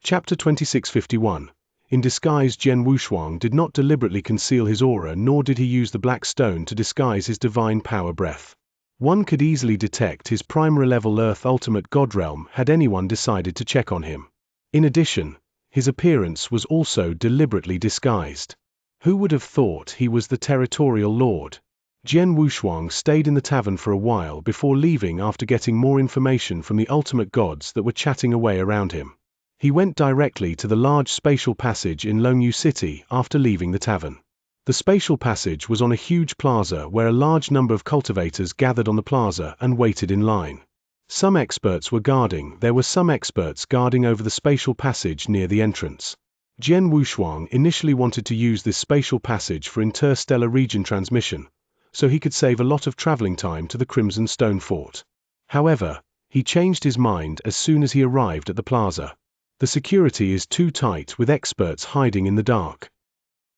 Chapter 2651. In disguise, Jian Wushuang did not deliberately conceal his aura, nor did he use the black stone to disguise his divine power breath. One could easily detect his primary level Earth Ultimate God realm had anyone decided to check on him. In addition, his appearance was also deliberately disguised. Who would have thought he was the territorial lord? Jian Wushuang stayed in the tavern for a while before leaving after getting more information from the ultimate gods that were chatting away around him. He went directly to the large spatial passage in Longyu City after leaving the tavern. The spatial passage was on a huge plaza where a large number of cultivators gathered on the plaza and waited in line. Some experts were guarding. There were some experts guarding over the spatial passage near the entrance. Jian Wushuang initially wanted to use this spatial passage for interstellar region transmission, so he could save a lot of traveling time to the Crimson Stone Fort. However, he changed his mind as soon as he arrived at the plaza. The security is too tight, with experts hiding in the dark.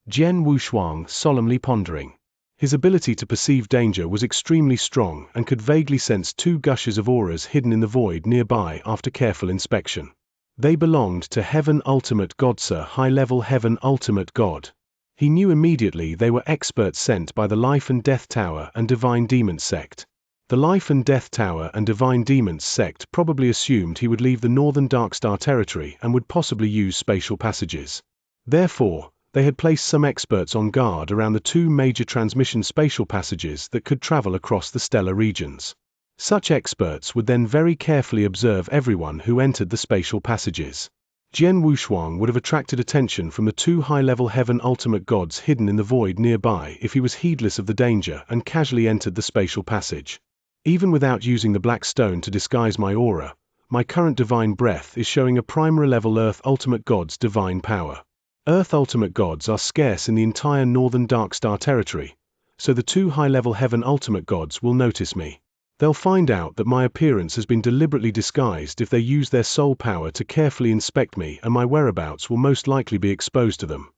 Jian Wushuang solemnly pondering. His ability to perceive danger was extremely strong and could vaguely sense two gushes of auras hidden in the void nearby after careful inspection. They belonged to Heaven Ultimate God, Sir, high-level Heaven Ultimate God. He knew immediately they were experts sent by the Life and Death Tower and Divine Demons sect. The Life and Death Tower and Divine Demons sect probably assumed he would leave the Northern Darkstar territory and would possibly use spatial passages. Therefore, they had placed some experts on guard around the two major transmission spatial passages that could travel across the stellar regions. Such experts would then very carefully observe everyone who entered the spatial passages. Jian Wushuang would have attracted attention from the two high-level Heaven Ultimate Gods hidden in the void nearby if he was heedless of the danger and casually entered the spatial passage. Even without using the black stone to disguise my aura, my current divine breath is showing a primary level Earth Ultimate God's divine power. Earth Ultimate Gods are scarce in the entire Northern Darkstar territory, so the two high-level Heaven Ultimate Gods will notice me. They'll find out that my appearance has been deliberately disguised if they use their soul power to carefully inspect me, and my whereabouts will most likely be exposed to them.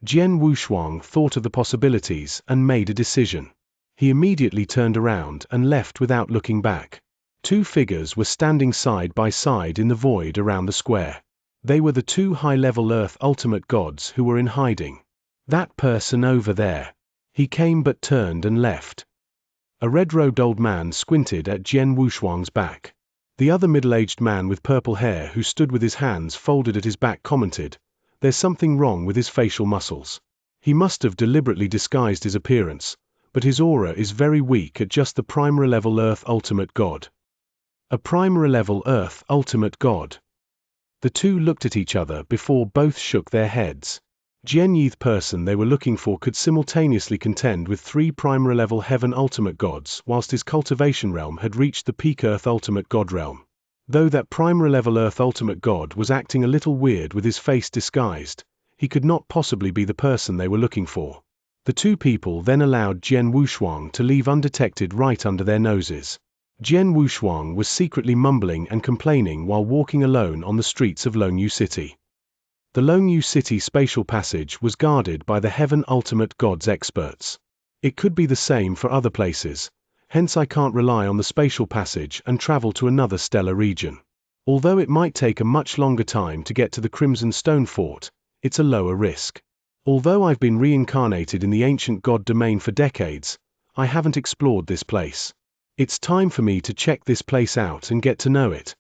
Jian Wushuang thought of the possibilities and made a decision. He immediately turned around and left without looking back. Two figures were standing side by side in the void around the square. They were the two high-level Earth Ultimate Gods who were in hiding. That person over there. He came but turned and left. A red-robed old man squinted at Jian Wushuang's back. The other middle-aged man with purple hair who stood with his hands folded at his back commented, "There's something wrong with his facial muscles. He must have deliberately disguised his appearance, but his aura is very weak at just the primary level Earth Ultimate God." A primary level Earth Ultimate God. The two looked at each other before both shook their heads. Jian Yi's person they were looking for could simultaneously contend with three primary level Heaven Ultimate Gods, whilst his cultivation realm had reached the peak Earth Ultimate God realm. Though that primary level Earth Ultimate God was acting a little weird with his face disguised, he could not possibly be the person they were looking for. The two people then allowed Jian Wushuang to leave undetected right under their noses. Jian Wushuang was secretly mumbling and complaining while walking alone on the streets of Longyu City. The Longyu City spatial passage was guarded by the Heaven Ultimate Gods experts. It could be the same for other places, hence I can't rely on the spatial passage and travel to another stellar region. Although it might take a much longer time to get to the Crimson Stone Fort, it's a lower risk. Although I've been reincarnated in the ancient god domain for decades, I haven't explored this place. It's time for me to check this place out and get to know it.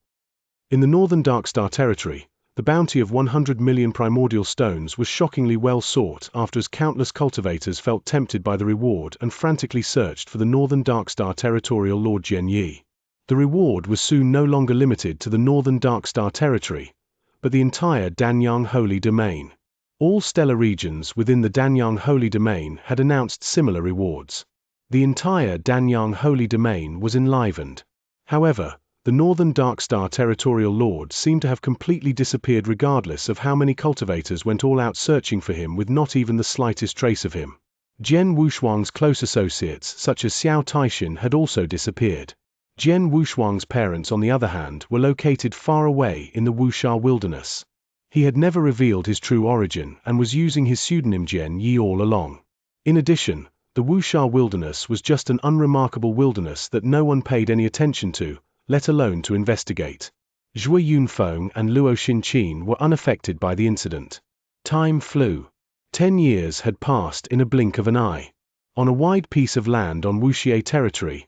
In the Northern Darkstar territory, the bounty of 100 million primordial stones was shockingly well sought after as countless cultivators felt tempted by the reward and frantically searched for the Northern Darkstar territorial lord Jian Yi. The reward was soon no longer limited to the Northern Darkstar territory, but the entire Danyang Holy Domain. All stellar regions within the Danyang Holy Domain had announced similar rewards. The entire Danyang Holy Domain was enlivened. However, the Northern Darkstar territorial lord seemed to have completely disappeared regardless of how many cultivators went all out searching for him with not even the slightest trace of him. Jian Wushuang's close associates such as Xiao Taixin had also disappeared. Jian Wushuang's parents on the other hand were located far away in the Wuxia wilderness. He had never revealed his true origin and was using his pseudonym Jian Yi all along. In addition, the Wuxia wilderness was just an unremarkable wilderness that no one paid any attention to, let alone to investigate. Zhou Yunfeng and Luo Xinqin were unaffected by the incident. Time flew. 10 years had passed in a blink of an eye. On a wide piece of land on Wuxie territory,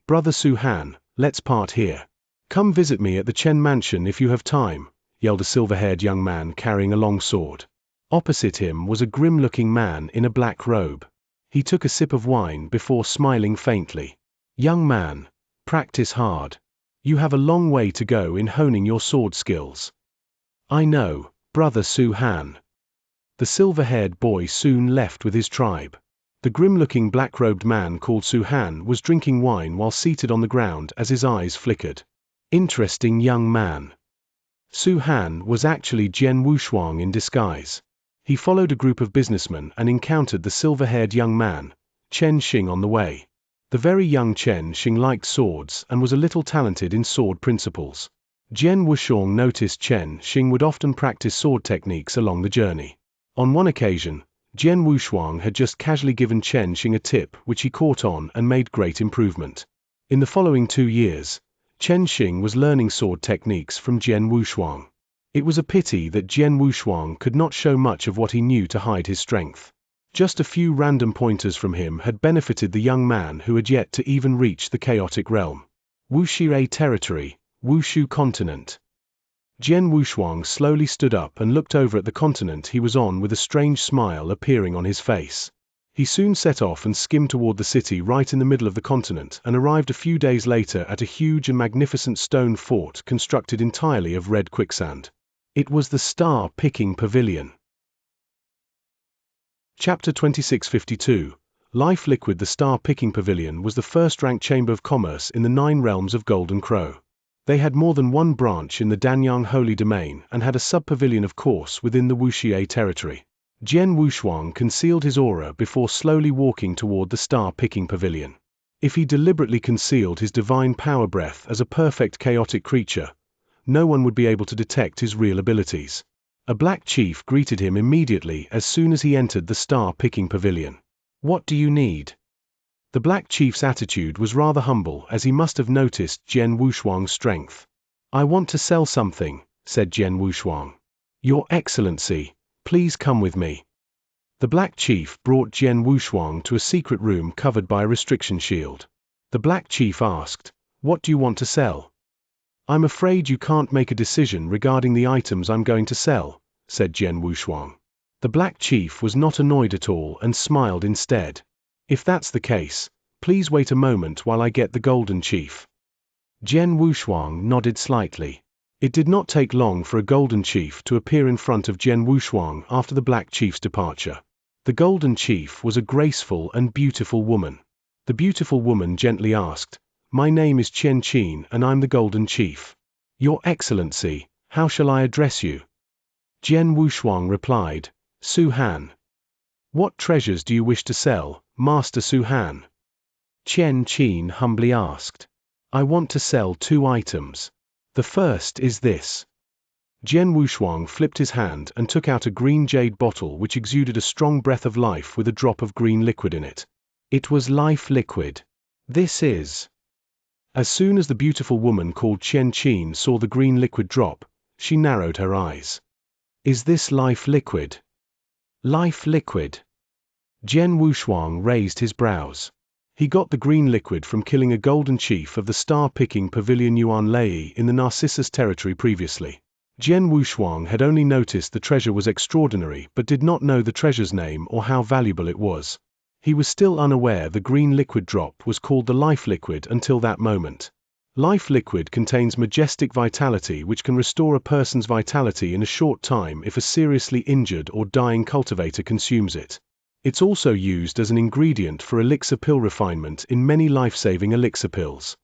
"Brother Su Han, let's part here. Come visit me at the Chen mansion if you have time," yelled a silver-haired young man carrying a long sword. Opposite him was a grim-looking man in a black robe. He took a sip of wine before smiling faintly. "Young man, practice hard. You have a long way to go in honing your sword skills." "I know, Brother Su Han." The silver-haired boy soon left with his tribe. The grim-looking black-robed man called Su Han was drinking wine while seated on the ground as his eyes flickered. Interesting young man. Su Han was actually Jian Wushuang in disguise. He followed a group of businessmen and encountered the silver-haired young man, Chen Xing, on the way. The very young Chen Xing liked swords and was a little talented in sword principles. Jian Wushuang noticed Chen Xing would often practice sword techniques along the journey. On one occasion, Jian Wushuang had just casually given Chen Xing a tip which he caught on and made great improvement. In the following 2 years, Chen Xing was learning sword techniques from Jian Wushuang. It was a pity that Jian Wushuang could not show much of what he knew to hide his strength. Just a few random pointers from him had benefited the young man who had yet to even reach the chaotic realm. Wuxie territory, Wushu continent. Jian Wushuang slowly stood up and looked over at the continent he was on with a strange smile appearing on his face. He soon set off and skimmed toward the city right in the middle of the continent and arrived a few days later at a huge and magnificent stone fort constructed entirely of red quicksand. It was the Star-Picking Pavilion. Chapter 2652. Life Liquid. The Star-Picking Pavilion was the first-ranked chamber of commerce in the 9 realms of Golden Crow. They had more than one branch in the Danyang Holy Domain and had a sub-pavilion of course within the Wuxie territory. Jian Wushuang concealed his aura before slowly walking toward the Star-Picking Pavilion. If he deliberately concealed his divine power breath as a perfect chaotic creature, no one would be able to detect his real abilities. A black chief greeted him immediately as soon as he entered the Star-Picking Pavilion. "What do you need?" The black chief's attitude was rather humble as he must have noticed Jian Wushuang's strength. "I want to sell something," said Jian Wushuang. "Your Excellency, please come with me." The black chief brought Jian Wushuang to a secret room covered by a restriction shield. The black chief asked, "What do you want to sell?" "I'm afraid you can't make a decision regarding the items I'm going to sell," said Jian Wushuang. The black chief was not annoyed at all and smiled instead. "If that's the case, please wait a moment while I get the golden chief." Jian Wushuang nodded slightly. It did not take long for a golden chief to appear in front of Jian Wushuang after the black chief's departure. The golden chief was a graceful and beautiful woman. The beautiful woman gently asked, "My name is Chen Qin and I'm the golden chief. Your Excellency, how shall I address you?" Jian Wushuang replied, "Su Han." "What treasures do you wish to sell, Master Su Han?" Chen Qin humbly asked. "I want to sell 2 items. The first is this." Jian Wushuang flipped his hand and took out a green jade bottle which exuded a strong breath of life with a drop of green liquid in it. It was life liquid. "This is..." As soon as the beautiful woman called Chen Qin saw the green liquid drop, she narrowed her eyes. "Is this life liquid?" "Life liquid." Jian Wushuang raised his brows. He got the green liquid from killing a golden chief of the Star-Picking Pavilion Yuan Lei in the Narcissus territory previously. Jian Wushuang had only noticed the treasure was extraordinary but did not know the treasure's name or how valuable it was. He was still unaware the green liquid drop was called the life liquid until that moment. Life liquid contains majestic vitality which can restore a person's vitality in a short time if a seriously injured or dying cultivator consumes it. It's also used as an ingredient for elixir pill refinement in many life-saving elixir pills.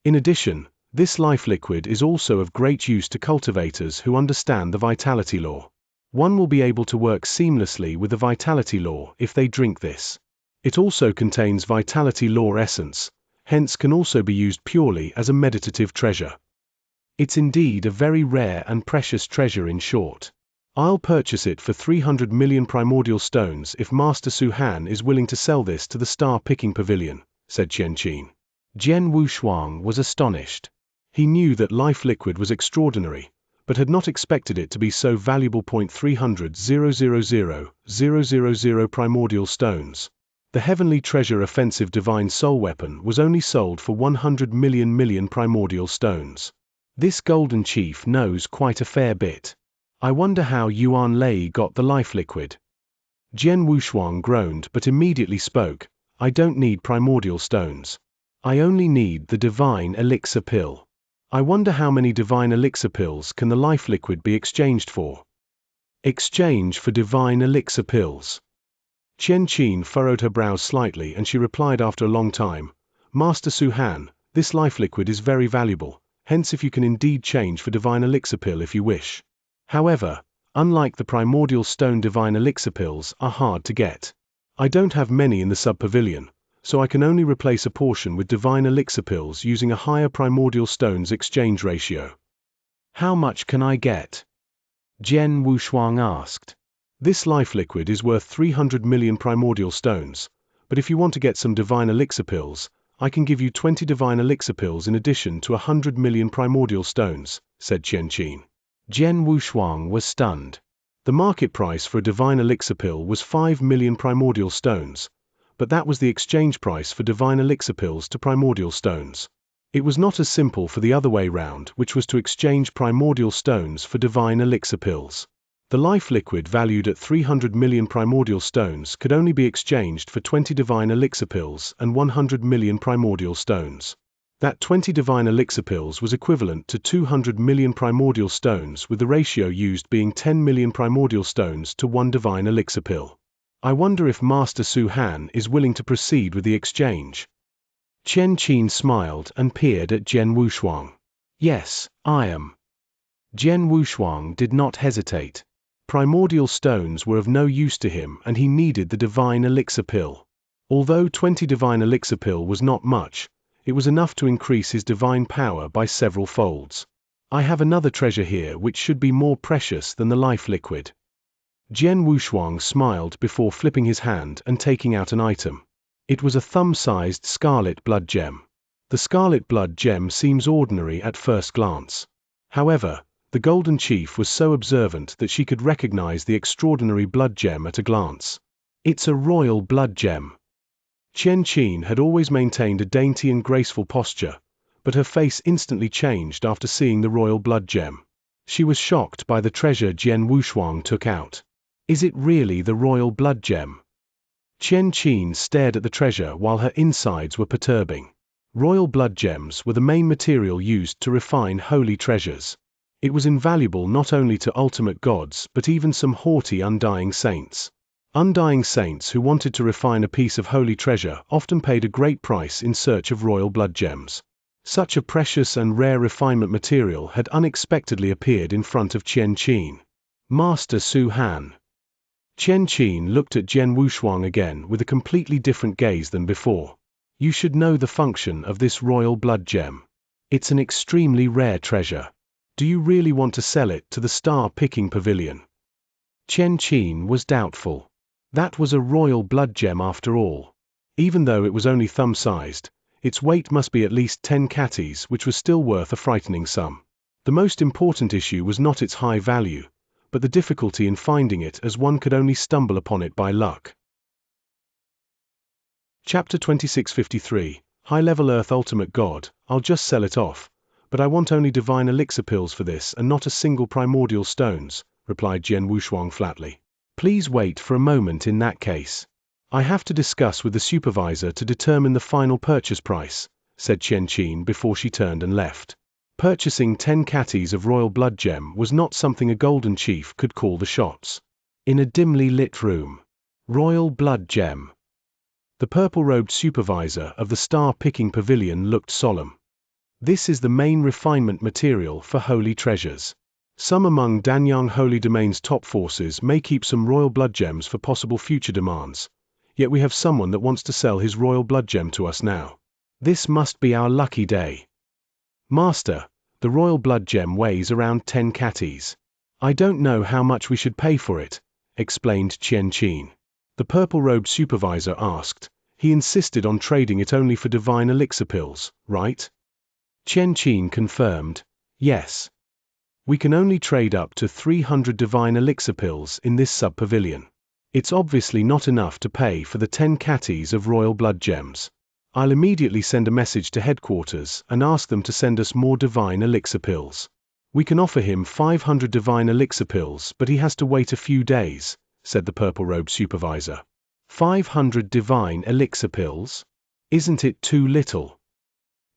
In addition, this life liquid is also of great use to cultivators who understand the vitality law. One will be able to work seamlessly with the vitality law if they drink this. It also contains vitality law essence, hence can also be used purely as a meditative treasure. It's indeed a very rare and precious treasure in short. I'll purchase it for 300 million primordial stones if Master Su Han is willing to sell this to the Star-Picking Pavilion, said Chen Qin. Jian Wushuang was astonished. He knew that life liquid was extraordinary, but had not expected it to be so valuable. 300,000,000 primordial stones. The heavenly treasure offensive divine soul weapon was only sold for 100 million primordial stones. This golden chief knows quite a fair bit. I wonder how Yuan Lei got the life liquid. Jian Wushuang groaned but immediately spoke, I don't need primordial stones. I only need the divine elixir pill. I wonder how many divine elixir pills can the life liquid be exchanged for? Exchange for divine elixir pills. Qian Qin furrowed her brows slightly and she replied after a long time, Master Su Han, this life liquid is very valuable, hence if you can indeed change for divine elixir pill if you wish. However, unlike the primordial stone, divine elixir pills are hard to get. I don't have many in the sub-pavilion, so I can only replace a portion with divine elixir pills using a higher primordial stones exchange ratio. How much can I get? Jian Wushuang asked. This life liquid is worth 300 million primordial stones, but if you want to get some divine elixir pills, I can give you 20 divine elixir pills in addition to 100 million primordial stones, said Qian Qin. Jian Wushuang was stunned. The market price for a divine elixir pill was 5 million primordial stones, but that was the exchange price for divine elixir pills to primordial stones. It was not as simple for the other way round, which was to exchange primordial stones for divine elixir pills. The life liquid valued at 300 million primordial stones could only be exchanged for 20 divine elixir pills and 100 million primordial stones. That 20 divine elixir pills was equivalent to 200 million primordial stones, with the ratio used being 10 million primordial stones to 1 divine elixir pill. I wonder if Master Su Han is willing to proceed with the exchange. Qian Qin smiled and peered at Jian Wushuang. Yes, I am. Jian Wushuang did not hesitate. Primordial stones were of no use to him and he needed the divine elixir pill. Although 20 divine elixir pill was not much, it was enough to increase his divine power by several folds. I have another treasure here which should be more precious than the life liquid. Jian Wushuang smiled before flipping his hand and taking out an item. It was a thumb-sized scarlet blood gem. The scarlet blood gem seems ordinary at first glance. However, the Golden Chief was so observant that she could recognize the extraordinary blood gem at a glance. It's a royal blood gem. Qian Qin had always maintained a dainty and graceful posture, but her face instantly changed after seeing the royal blood gem. She was shocked by the treasure Jian Wushuang took out. Is it really the royal blood gem? Qian Qin stared at the treasure while her insides were perturbing. Royal blood gems were the main material used to refine holy treasures. It was invaluable not only to ultimate gods but even some haughty undying saints. Undying saints who wanted to refine a piece of holy treasure often paid a great price in search of royal blood gems. Such a precious and rare refinement material had unexpectedly appeared in front of Qian Qin. Master Su Han. Qian Qin looked at Jian Wushuang again with a completely different gaze than before. You should know the function of this royal blood gem. It's an extremely rare treasure. Do you really want to sell it to the star-picking pavilion? Qian Qin was doubtful. That was a royal blood gem after all. Even though it was only thumb-sized, its weight must be at least 10 catties, which was still worth a frightening sum. The most important issue was not its high value, but the difficulty in finding it, as one could only stumble upon it by luck. Chapter 2653, High-Level Earth Ultimate God. I'll just sell it off, but I want only divine elixir pills for this and not a single primordial stones, replied Jian Wushuang flatly. Please wait for a moment in that case. I have to discuss with the supervisor to determine the final purchase price, said Qian Qin before she turned and left. Purchasing 10 catties of royal blood gem was not something a golden chief could call the shots. In a dimly lit room. Royal blood gem. The purple-robed supervisor of the star-picking pavilion looked solemn. This is the main refinement material for holy treasures. Some among Danyang Holy Domain's top forces may keep some royal blood gems for possible future demands, yet we have someone that wants to sell his royal blood gem to us now. This must be our lucky day. Master, the royal blood gem weighs around 10 catties. I don't know how much we should pay for it, explained Qian Qin. The purple-robed supervisor asked. He insisted on trading it only for divine elixir pills, right? Xianxia confirmed, "Yes. We can only trade up to 300 divine elixir pills in this sub-pavilion. It's obviously not enough to pay for the 10 catties of royal blood gems. I'll immediately send a message to headquarters and ask them to send us more divine elixir pills. We can offer him 500 divine elixir pills, but he has to wait a few days," said the purple-robed supervisor. 500 divine elixir pills? Isn't it too little?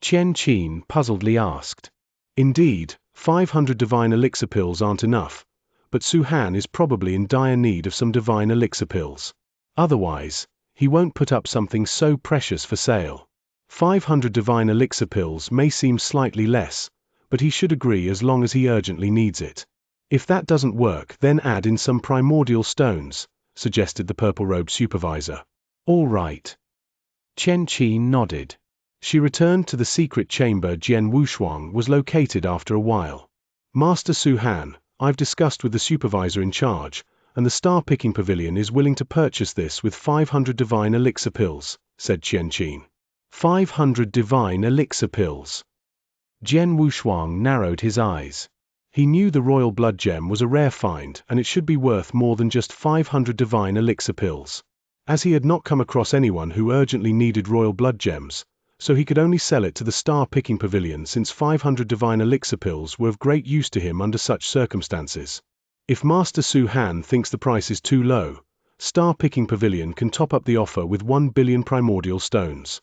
Xianxia puzzledly asked. Indeed, 500 divine elixir pills aren't enough, but Su Han is probably in dire need of some divine elixir pills. Otherwise, he won't put up something so precious for sale. 500 divine elixir pills may seem slightly less, but he should agree as long as he urgently needs it. If that doesn't work, then add in some primordial stones, suggested the purple-robed supervisor. All right. Xianxia nodded. She returned to the secret chamber Jian Wushuang was located after a while. Master Su Han, I've discussed with the supervisor in charge, and the star-picking pavilion is willing to purchase this with 500 divine elixir pills, said Xianxia. 500 divine elixir pills. Jian Wushuang narrowed his eyes. He knew the royal blood gem was a rare find and it should be worth more than just 500 divine elixir pills. As he had not come across anyone who urgently needed royal blood gems, so he could only sell it to the star-picking pavilion since 500 divine elixir pills were of great use to him under such circumstances. If Master Su Han thinks the price is too low, star-picking pavilion can top up the offer with 1 billion primordial stones.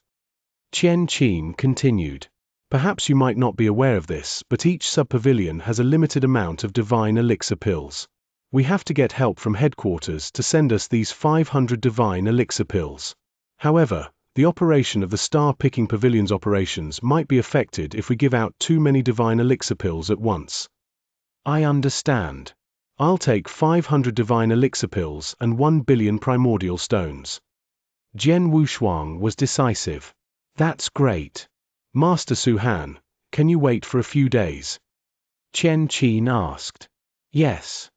Xianxia continued. Perhaps you might not be aware of this, but each sub-pavilion has a limited amount of divine elixir pills. We have to get help from headquarters to send us these 500 divine elixir pills. However, the operation of the star-picking pavilion's operations might be affected if we give out too many divine elixir pills at once. I understand. I'll take 500 divine elixir pills and 1 billion primordial stones. Jian Wushuang was decisive. That's great. Master Su Han, can you wait for a few days? Xianxia asked. Yes.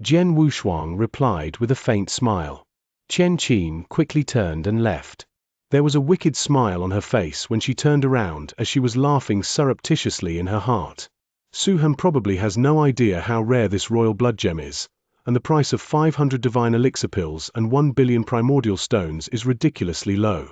Jian Wushuang replied with a faint smile. Xianxia quickly turned and left. There was a wicked smile on her face when she turned around as she was laughing surreptitiously in her heart. Su Han probably has no idea how rare this royal blood gem is, and the price of 500 divine elixir pills and 1 billion primordial stones is ridiculously low.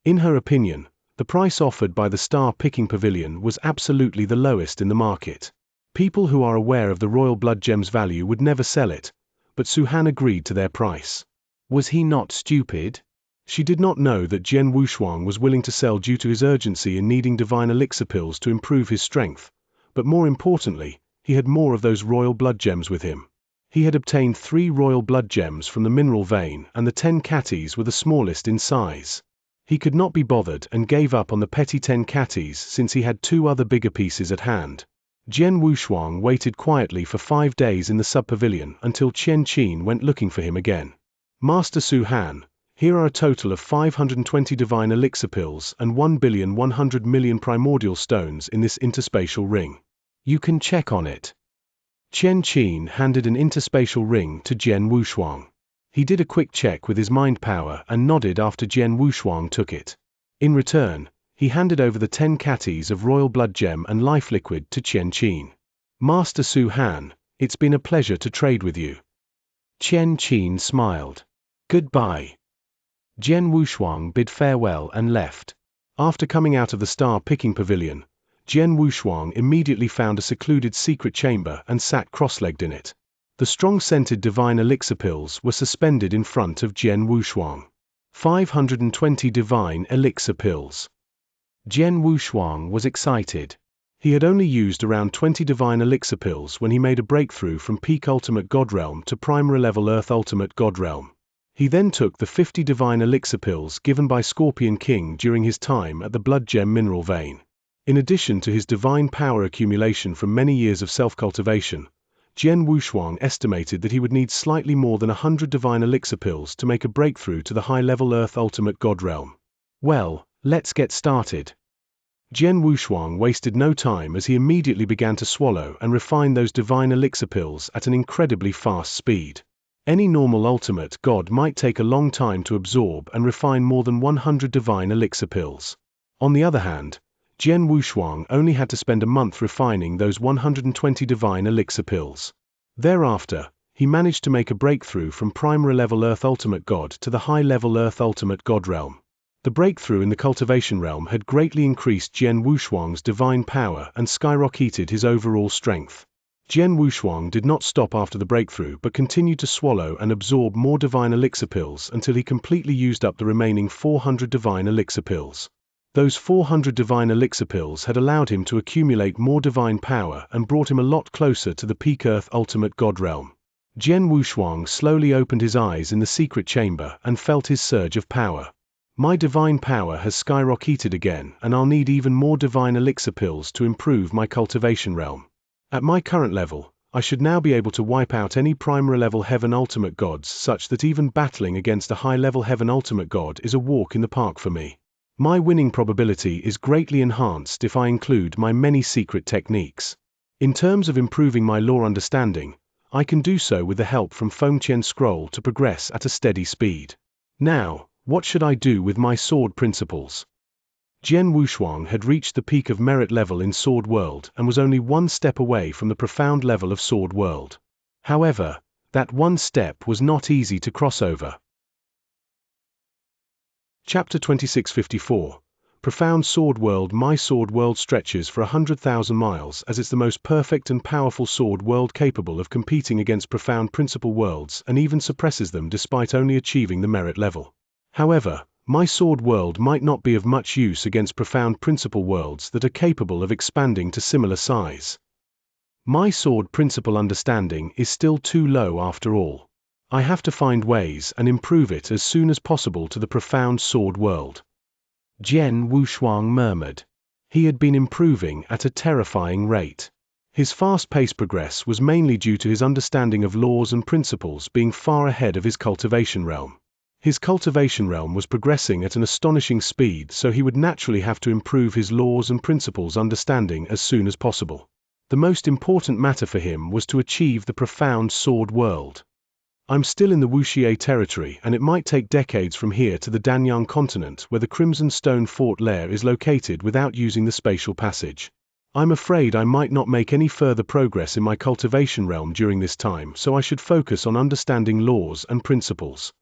In her opinion, the price offered by the star-picking pavilion was absolutely the lowest in the market. People who are aware of the royal blood gem's value would never sell it, but Su Han agreed to their price. Was he not stupid? She did not know that Jian Wushuang was willing to sell due to his urgency in needing divine elixir pills to improve his strength, but more importantly, he had more of those royal blood gems with him. He had obtained 3 royal blood gems from the mineral vein and the 10 catties were the smallest in size. He could not be bothered and gave up on the petty 10 catties since he had 2 other bigger pieces at hand. Jian Wushuang waited quietly for 5 days in the sub-pavilion until Xianxia went looking for him again. Master Su Han, here are a total of 520 divine elixir pills and 1,100,000,000 primordial stones in this interspatial ring. You can check on it. Xianxia handed an interspatial ring to Jian Wushuang. He did a quick check with his mind power and nodded after Jian Wushuang took it. In return, he handed over the 10 catties of royal blood gem and life liquid to Xianxia. Master Su Han, it's been a pleasure to trade with you. Xianxia smiled. Goodbye. Jian Wushuang bid farewell and left. After coming out of the star-picking pavilion, Jian Wushuang immediately found a secluded secret chamber and sat cross-legged in it. The strong-scented divine elixir pills were suspended in front of Jian Wushuang. 520 divine elixir pills. Jian Wushuang was excited. He had only used around 20 divine elixir pills when he made a breakthrough from Peak Ultimate God Realm to Primary Level Earth Ultimate God Realm. He then took the 50 divine elixir pills given by Scorpion King during his time at the Blood Gem Mineral Vein. In addition to his divine power accumulation from many years of self-cultivation, Jian Wushuang estimated that he would need slightly more than 100 divine elixir pills to make a breakthrough to the high-level Earth Ultimate God Realm. Well, let's get started. Jian Wushuang wasted no time as he immediately began to swallow and refine those divine elixir pills at an incredibly fast speed. Any normal ultimate god might take a long time to absorb and refine more than 100 divine elixir pills. On the other hand, Jian Wushuang only had to spend a month refining those 120 divine elixir pills. Thereafter, he managed to make a breakthrough from primary level Earth Ultimate God to the high-level Earth Ultimate God realm. The breakthrough in the cultivation realm had greatly increased Jian Wushuang's divine power and skyrocketed his overall strength. Jian Wushuang did not stop after the breakthrough but continued to swallow and absorb more divine elixir pills until he completely used up the remaining 400 divine elixir pills. Those 400 divine elixir pills had allowed him to accumulate more divine power and brought him a lot closer to the peak Earth Ultimate God realm. Jian Wushuang slowly opened his eyes in the secret chamber and felt his surge of power. My divine power has skyrocketed again, and I'll need even more divine elixir pills to improve my cultivation realm. At my current level, I should now be able to wipe out any primary level Heaven Ultimate gods such that even battling against a high-level Heaven Ultimate god is a walk in the park for me. My winning probability is greatly enhanced if I include my many secret techniques. In terms of improving my lore understanding, I can do so with the help from Fengqian Scroll to progress at a steady speed. Now, what should I do with my sword principles? Jian Wushuang had reached the peak of merit level in Sword World and was only one step away from the profound level of Sword World. However, that one step was not easy to cross over. Chapter 2654. Profound Sword World. My sword world stretches for 100,000 miles as it's the most perfect and powerful sword world capable of competing against profound principle worlds and even suppresses them despite only achieving the merit level. However, my sword world might not be of much use against profound principle worlds that are capable of expanding to similar size. My sword principle understanding is still too low after all. I have to find ways and improve it as soon as possible to the profound sword world. Jian Wushuang murmured. He had been improving at a terrifying rate. His fast-paced progress was mainly due to his understanding of laws and principles being far ahead of his cultivation realm. His cultivation realm was progressing at an astonishing speed, so he would naturally have to improve his laws and principles understanding as soon as possible. The most important matter for him was to achieve the profound sword world. I'm still in the Wuxie territory, and it might take decades from here to the Danyang continent where the Crimson Stone Fort lair is located without using the spatial passage. I'm afraid I might not make any further progress in my cultivation realm during this time, so I should focus on understanding laws and principles.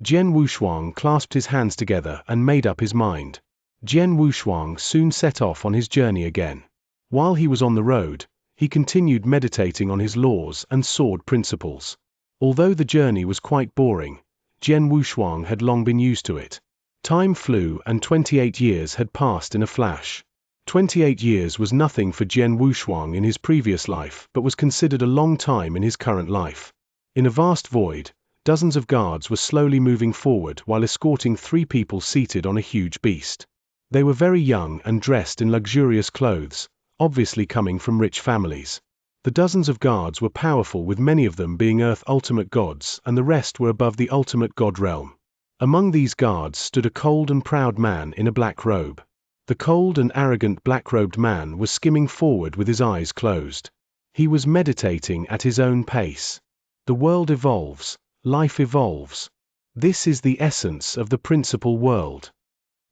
Jian Wushuang clasped his hands together and made up his mind. Jian Wushuang soon set off on his journey again. While he was on the road, he continued meditating on his laws and sword principles. Although the journey was quite boring, Jian Wushuang had long been used to it. Time flew and 28 years had passed in a flash. 28 years was nothing for Jian Wushuang in his previous life but was considered a long time in his current life. In a vast void, dozens of guards were slowly moving forward while escorting 3 people seated on a huge beast. They were very young and dressed in luxurious clothes, obviously coming from rich families. The dozens of guards were powerful, with many of them being Earth Ultimate Gods, and the rest were above the Ultimate God realm. Among these guards stood a cold and proud man in a black robe. The cold and arrogant black-robed man was skimming forward with his eyes closed. He was meditating at his own pace. The world evolves, life evolves. This is the essence of the principal world.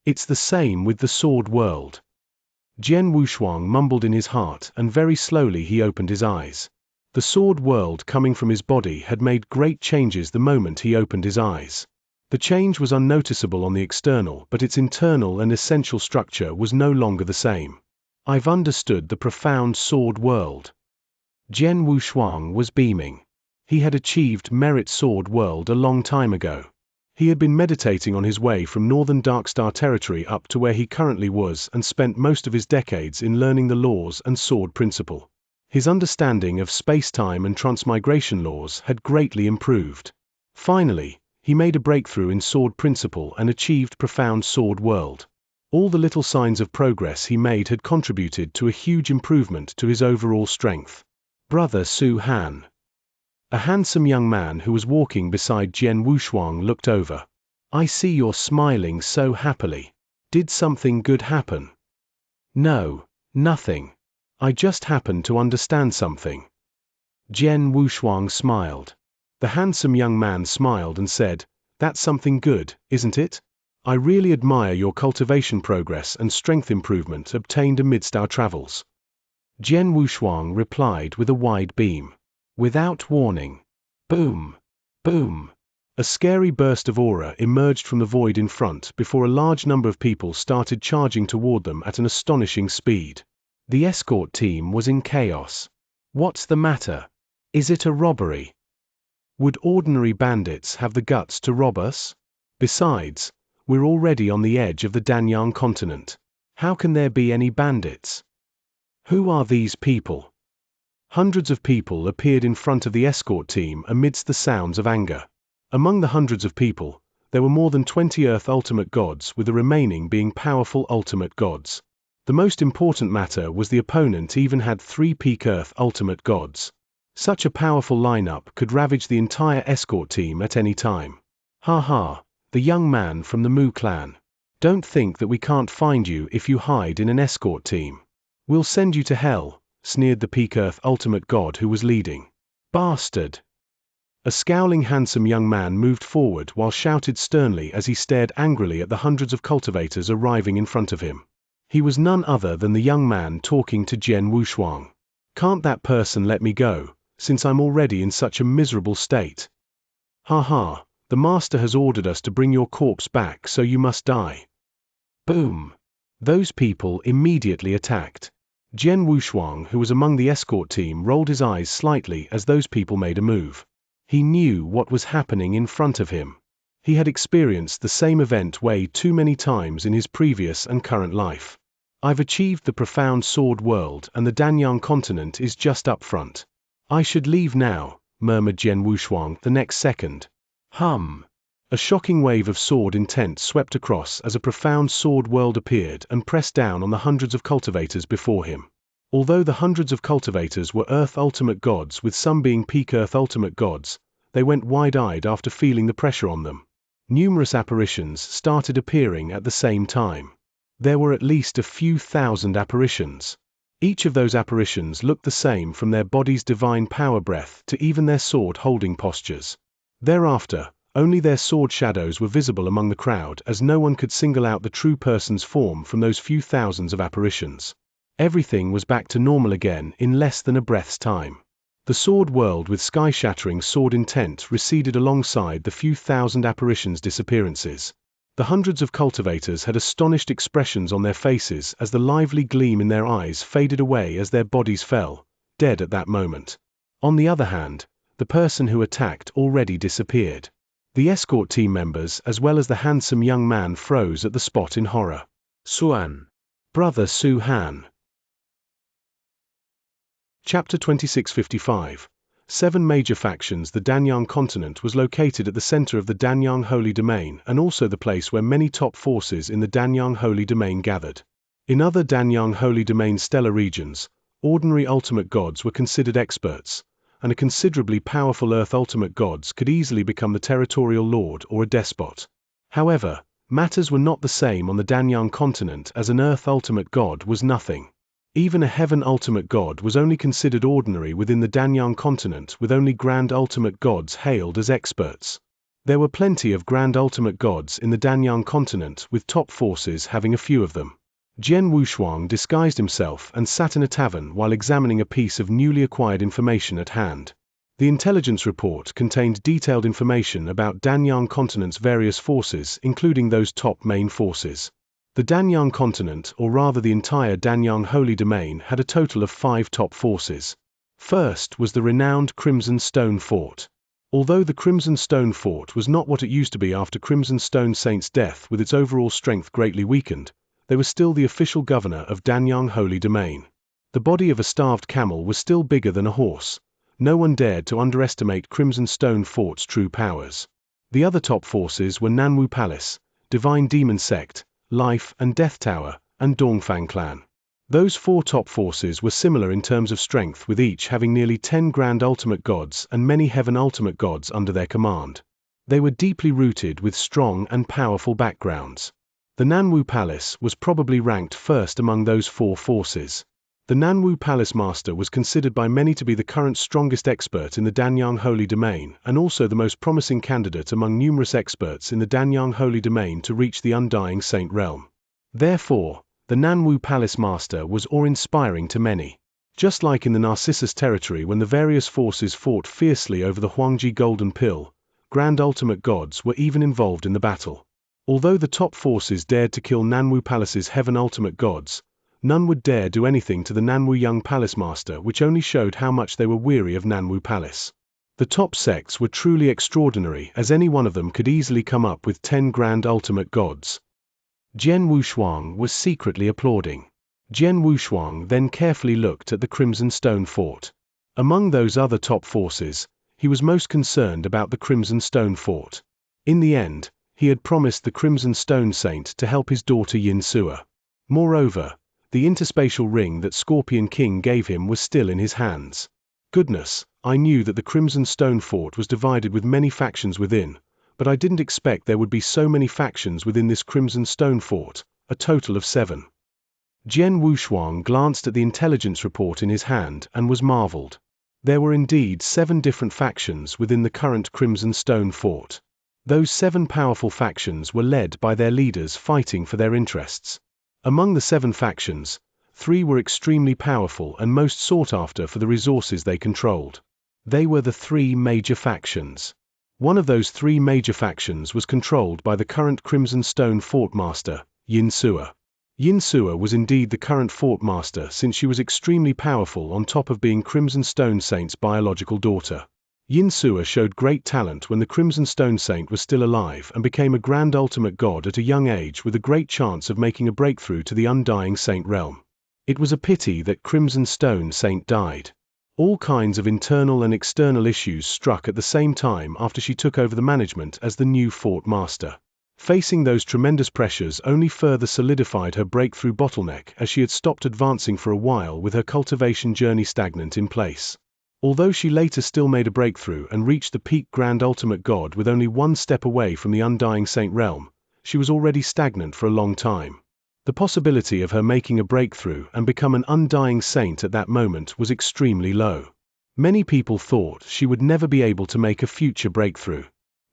It's the same with the sword world. Jian Wushuang mumbled in his heart, and very slowly he opened his eyes. The sword world coming from his body had made great changes the moment he opened his eyes. The change was unnoticeable on the external, but its internal and essential structure was no longer the same. I've understood the profound sword world. Jian Wushuang was beaming. He had achieved Merit Sword World a long time ago. He had been meditating on his way from northern Darkstar territory up to where he currently was and spent most of his decades in learning the laws and sword principle. His understanding of space-time and transmigration laws had greatly improved. Finally, he made a breakthrough in sword principle and achieved profound sword world. All the little signs of progress he made had contributed to a huge improvement to his overall strength. Brother Su Han. A handsome young man who was walking beside Jian Wushuang looked over. I see you're smiling so happily. Did something good happen? No, nothing. I just happened to understand something. Jian Wushuang smiled. The handsome young man smiled and said, That's something good, isn't it? I really admire your cultivation progress and strength improvement obtained amidst our travels. Jian Wushuang replied with a wide beam. Without warning. Boom! Boom! A scary burst of aura emerged from the void in front before a large number of people started charging toward them at an astonishing speed. The escort team was in chaos. What's the matter? Is it a robbery? Would ordinary bandits have the guts to rob us? Besides, we're already on the edge of the Danyang continent. How can there be any bandits? Who are these people? Hundreds of people appeared in front of the escort team amidst the sounds of anger. Among the hundreds of people, there were more than 20 Earth Ultimate Gods, with the remaining being powerful Ultimate Gods. The most important matter was the opponent even had 3 peak Earth Ultimate Gods. Such a powerful lineup could ravage the entire escort team at any time. Ha ha, the young man from the Mu clan. Don't think that we can't find you if you hide in an escort team. We'll send you to hell, sneered the peak Earth Ultimate God who was leading. Bastard! A scowling handsome young man moved forward while shouted sternly as he stared angrily at the hundreds of cultivators arriving in front of him. He was none other than the young man talking to Jian Wushuang. Can't that person let me go, since I'm already in such a miserable state? Ha ha, the master has ordered us to bring your corpse back, so you must die. Boom! Those people immediately attacked. Jian Wushuang, who was among the escort team, rolled his eyes slightly as those people made a move. He knew what was happening in front of him. He had experienced the same event way too many times in his previous and current life. I've achieved the profound sword world and the Danyang continent is just up front. I should leave now, murmured Jian Wushuang the next second. Hum! A shocking wave of sword intent swept across as a profound sword world appeared and pressed down on the hundreds of cultivators before him. Although the hundreds of cultivators were Earth Ultimate Gods, with some being peak Earth Ultimate Gods, they went wide-eyed after feeling the pressure on them. Numerous apparitions started appearing at the same time. There were at least a few thousand apparitions. Each of those apparitions looked the same, from their body's divine power breath to even their sword-holding postures. Thereafter, only their sword shadows were visible among the crowd, as no one could single out the true person's form from those few thousands of apparitions. Everything was back to normal again in less than a breath's time. The sword world with sky-shattering sword intent receded alongside the few thousand apparitions' disappearances. The hundreds of cultivators had astonished expressions on their faces as the lively gleam in their eyes faded away as their bodies fell, dead at that moment. On the other hand, the person who attacked already disappeared. The escort team members as well as the handsome young man froze at the spot in horror. Suan. Brother Su Han. Chapter 2655. 7 major factions. The Danyang continent was located at the center of the Danyang Holy Domain and also the place where many top forces in the Danyang Holy Domain gathered. In other Danyang Holy Domain stellar regions, ordinary ultimate gods were considered experts, and a considerably powerful Earth Ultimate Gods could easily become the territorial lord or a despot. However, matters were not the same on the Danyang continent, as an Earth Ultimate God was nothing. Even a Heaven Ultimate God was only considered ordinary within the Danyang continent, with only Grand Ultimate Gods hailed as experts. There were plenty of Grand Ultimate Gods in the Danyang continent, with top forces having a few of them. Jian Wushuang disguised himself and sat in a tavern while examining a piece of newly acquired information at hand. The intelligence report contained detailed information about Danyang continent's various forces, including those top main forces. The Danyang continent, or rather the entire Danyang Holy Domain, had a total of 5 top forces. First was the renowned Crimson Stone Fort. Although the Crimson Stone Fort was not what it used to be after Crimson Stone Saint's death, with its overall strength greatly weakened, they were still the official governor of Danyang Holy Domain. The body of a starved camel was still bigger than a horse. No one dared to underestimate Crimson Stone Fort's true powers. The other top forces were Nanwu Palace, Divine Demon Sect, Life and Death Tower, and Dongfang Clan. Those 4 top forces were similar in terms of strength, with each having nearly 10 Grand Ultimate Gods and many Heaven Ultimate Gods under their command. They were deeply rooted with strong and powerful backgrounds. The Nanwu Palace was probably ranked first among those 4 forces. The Nanwu Palace Master was considered by many to be the current strongest expert in the Danyang Holy Domain and also the most promising candidate among numerous experts in the Danyang Holy Domain to reach the Undying Saint realm. Therefore, the Nanwu Palace Master was awe-inspiring to many. Just like in the Narcissus territory when the various forces fought fiercely over the Huangji Golden Pill, Grand Ultimate Gods were even involved in the battle. Although the top forces dared to kill Nanwu Palace's Heaven Ultimate Gods, none would dare do anything to the Nanwu Young Palace Master, which only showed how much they were weary of Nanwu Palace. The top sects were truly extraordinary, as any one of them could easily come up with 10 Grand Ultimate Gods. Jian Wushuang was secretly applauding. Jian Wushuang then carefully looked at the Crimson Stone Fort. Among those other top forces, he was most concerned about the Crimson Stone Fort. In the end, he had promised the Crimson Stone Saint to help his daughter Xianxia. Moreover, the interspatial ring that Scorpion King gave him was still in his hands. Goodness, I knew that the Crimson Stone Fort was divided with many factions within, but I didn't expect there would be so many factions within this Crimson Stone Fort, a total of 7. Jian Wushuang glanced at the intelligence report in his hand and was marveled. There were indeed 7 different factions within the current Crimson Stone Fort. Those 7 powerful factions were led by their leaders fighting for their interests. Among the 7 factions, 3 were extremely powerful and most sought after for the resources they controlled. They were the 3 major factions. One of those 3 major factions was controlled by the current Crimson Stone Fort Master, Xianxia. Xianxia was indeed the current Fort Master since she was extremely powerful on top of being Crimson Stone Saint's biological daughter. Xianxia showed great talent when the Crimson Stone Saint was still alive and became a Grand Ultimate God at a young age with a great chance of making a breakthrough to the Undying Saint realm. It was a pity that Crimson Stone Saint died. All kinds of internal and external issues struck at the same time after she took over the management as the new Fort Master. Facing those tremendous pressures only further solidified her breakthrough bottleneck as she had stopped advancing for a while with her cultivation journey stagnant in place. Although she later still made a breakthrough and reached the peak Grand Ultimate God with only 1 step away from the Undying Saint realm, she was already stagnant for a long time. The possibility of her making a breakthrough and become an Undying Saint at that moment was extremely low. Many people thought she would never be able to make a future breakthrough.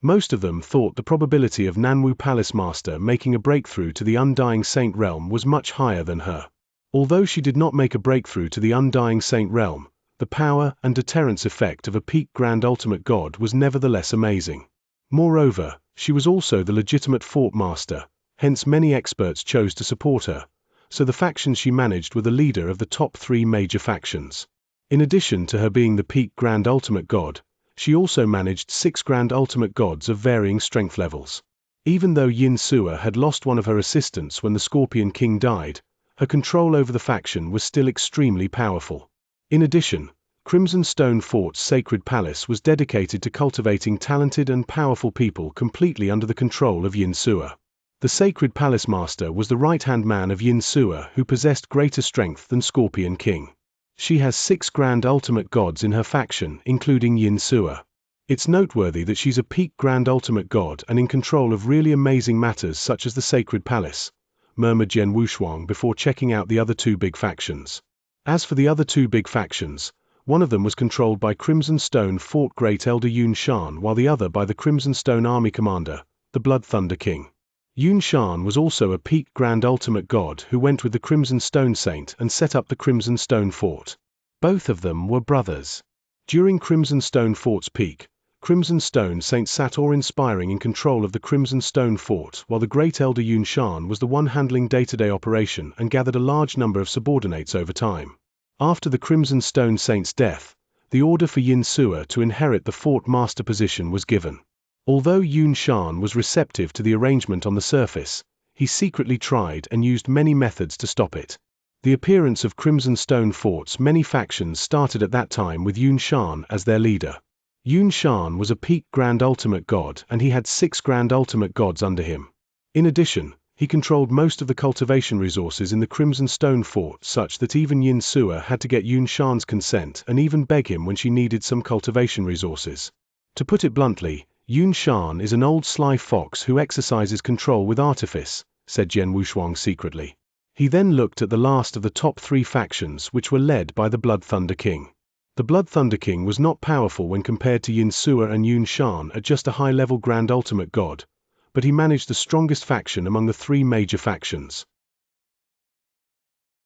Most of them thought the probability of Nanwu Palace Master making a breakthrough to the Undying Saint realm was much higher than her. Although she did not make a breakthrough to the Undying Saint realm, the power and deterrence effect of a peak Grand Ultimate God was nevertheless amazing. Moreover, she was also the legitimate Fort Master, hence many experts chose to support her, so the factions she managed were the leader of the top 3 major factions. In addition to her being the peak Grand Ultimate God, she also managed 6 Grand Ultimate Gods of varying strength levels. Even though Xianxia had lost one of her assistants when the Scorpion King died, her control over the faction was still extremely powerful. In addition, Crimson Stone Fort's Sacred Palace was dedicated to cultivating talented and powerful people completely under the control of Xianxia. The Sacred Palace Master was the right-hand man of Xianxia who possessed greater strength than Scorpion King. She has 6 Grand Ultimate Gods in her faction, including Xianxia. It's noteworthy that she's a peak Grand Ultimate God and in control of really amazing matters such as the Sacred Palace, murmured Jian Wushuang before checking out the other 2 big factions. As for the other 2 big factions, one of them was controlled by Crimson Stone Fort Great Elder Yun Shan while the other by the Crimson Stone Army Commander, the Blood Thunder King. Yun Shan was also a peak Grand Ultimate God who went with the Crimson Stone Saint and set up the Crimson Stone Fort. Both of them were brothers. During Crimson Stone Fort's peak, Crimson Stone Saint sat awe-inspiring in control of the Crimson Stone Fort while the Great Elder Yun Shan was the one handling day-to-day operation and gathered a large number of subordinates over time. After the Crimson Stone Saint's death, the order for Xianxia to inherit the Fort Master position was given. Although Yun Shan was receptive to the arrangement on the surface, he secretly tried and used many methods to stop it. The appearance of Crimson Stone Fort's many factions started at that time with Yun Shan as their leader. Yun Shan was a peak Grand Ultimate God and he had 6 Grand Ultimate Gods under him. In addition, he controlled most of the cultivation resources in the Crimson Stone Fort such that even Xianxia had to get Yun Shan's consent and even beg him when she needed some cultivation resources. To put it bluntly, Yun Shan is an old sly fox who exercises control with artifice, said Jian Wushuang secretly. He then looked at the last of the top 3 factions, which were led by the Blood Thunder King. The Blood Thunder King was not powerful when compared to Xianxia and Yunshan at just a high-level Grand Ultimate God, but he managed the strongest faction among the 3 major factions.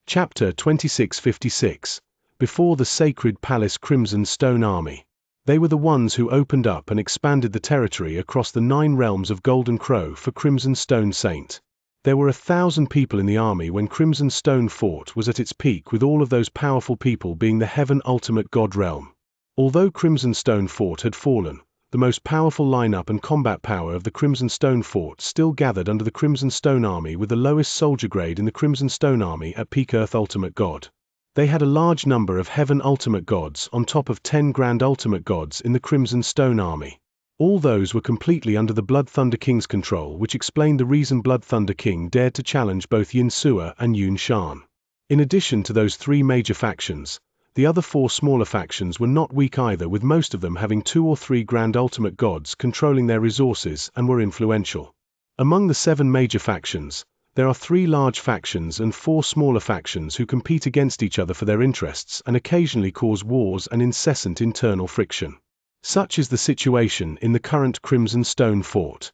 Chapter 2656. Before the Sacred Palace Crimson Stone Army. They were the ones who opened up and expanded the territory across the 9 realms of Golden Crow for Crimson Stone Saint. There were 1,000 people in the army when Crimson Stone Fort was at its peak, with all of those powerful people being the Heaven Ultimate God realm. Although Crimson Stone Fort had fallen, the most powerful lineup and combat power of the Crimson Stone Fort still gathered under the Crimson Stone Army, with the lowest soldier grade in the Crimson Stone Army at peak Earth Ultimate God. They had a large number of Heaven Ultimate Gods on top of 10 Grand Ultimate Gods in the Crimson Stone Army. All those were completely under the Blood Thunder King's control, which explained the reason Blood Thunder King dared to challenge both Xianxia and Yunshan. In addition to those 3 major factions, the other 4 smaller factions were not weak either, with most of them having 2 or 3 Grand Ultimate Gods controlling their resources and were influential. Among the 7 major factions, there are 3 large factions and 4 smaller factions who compete against each other for their interests and occasionally cause wars and incessant internal friction. Such is the situation in the current Crimson Stone Fort.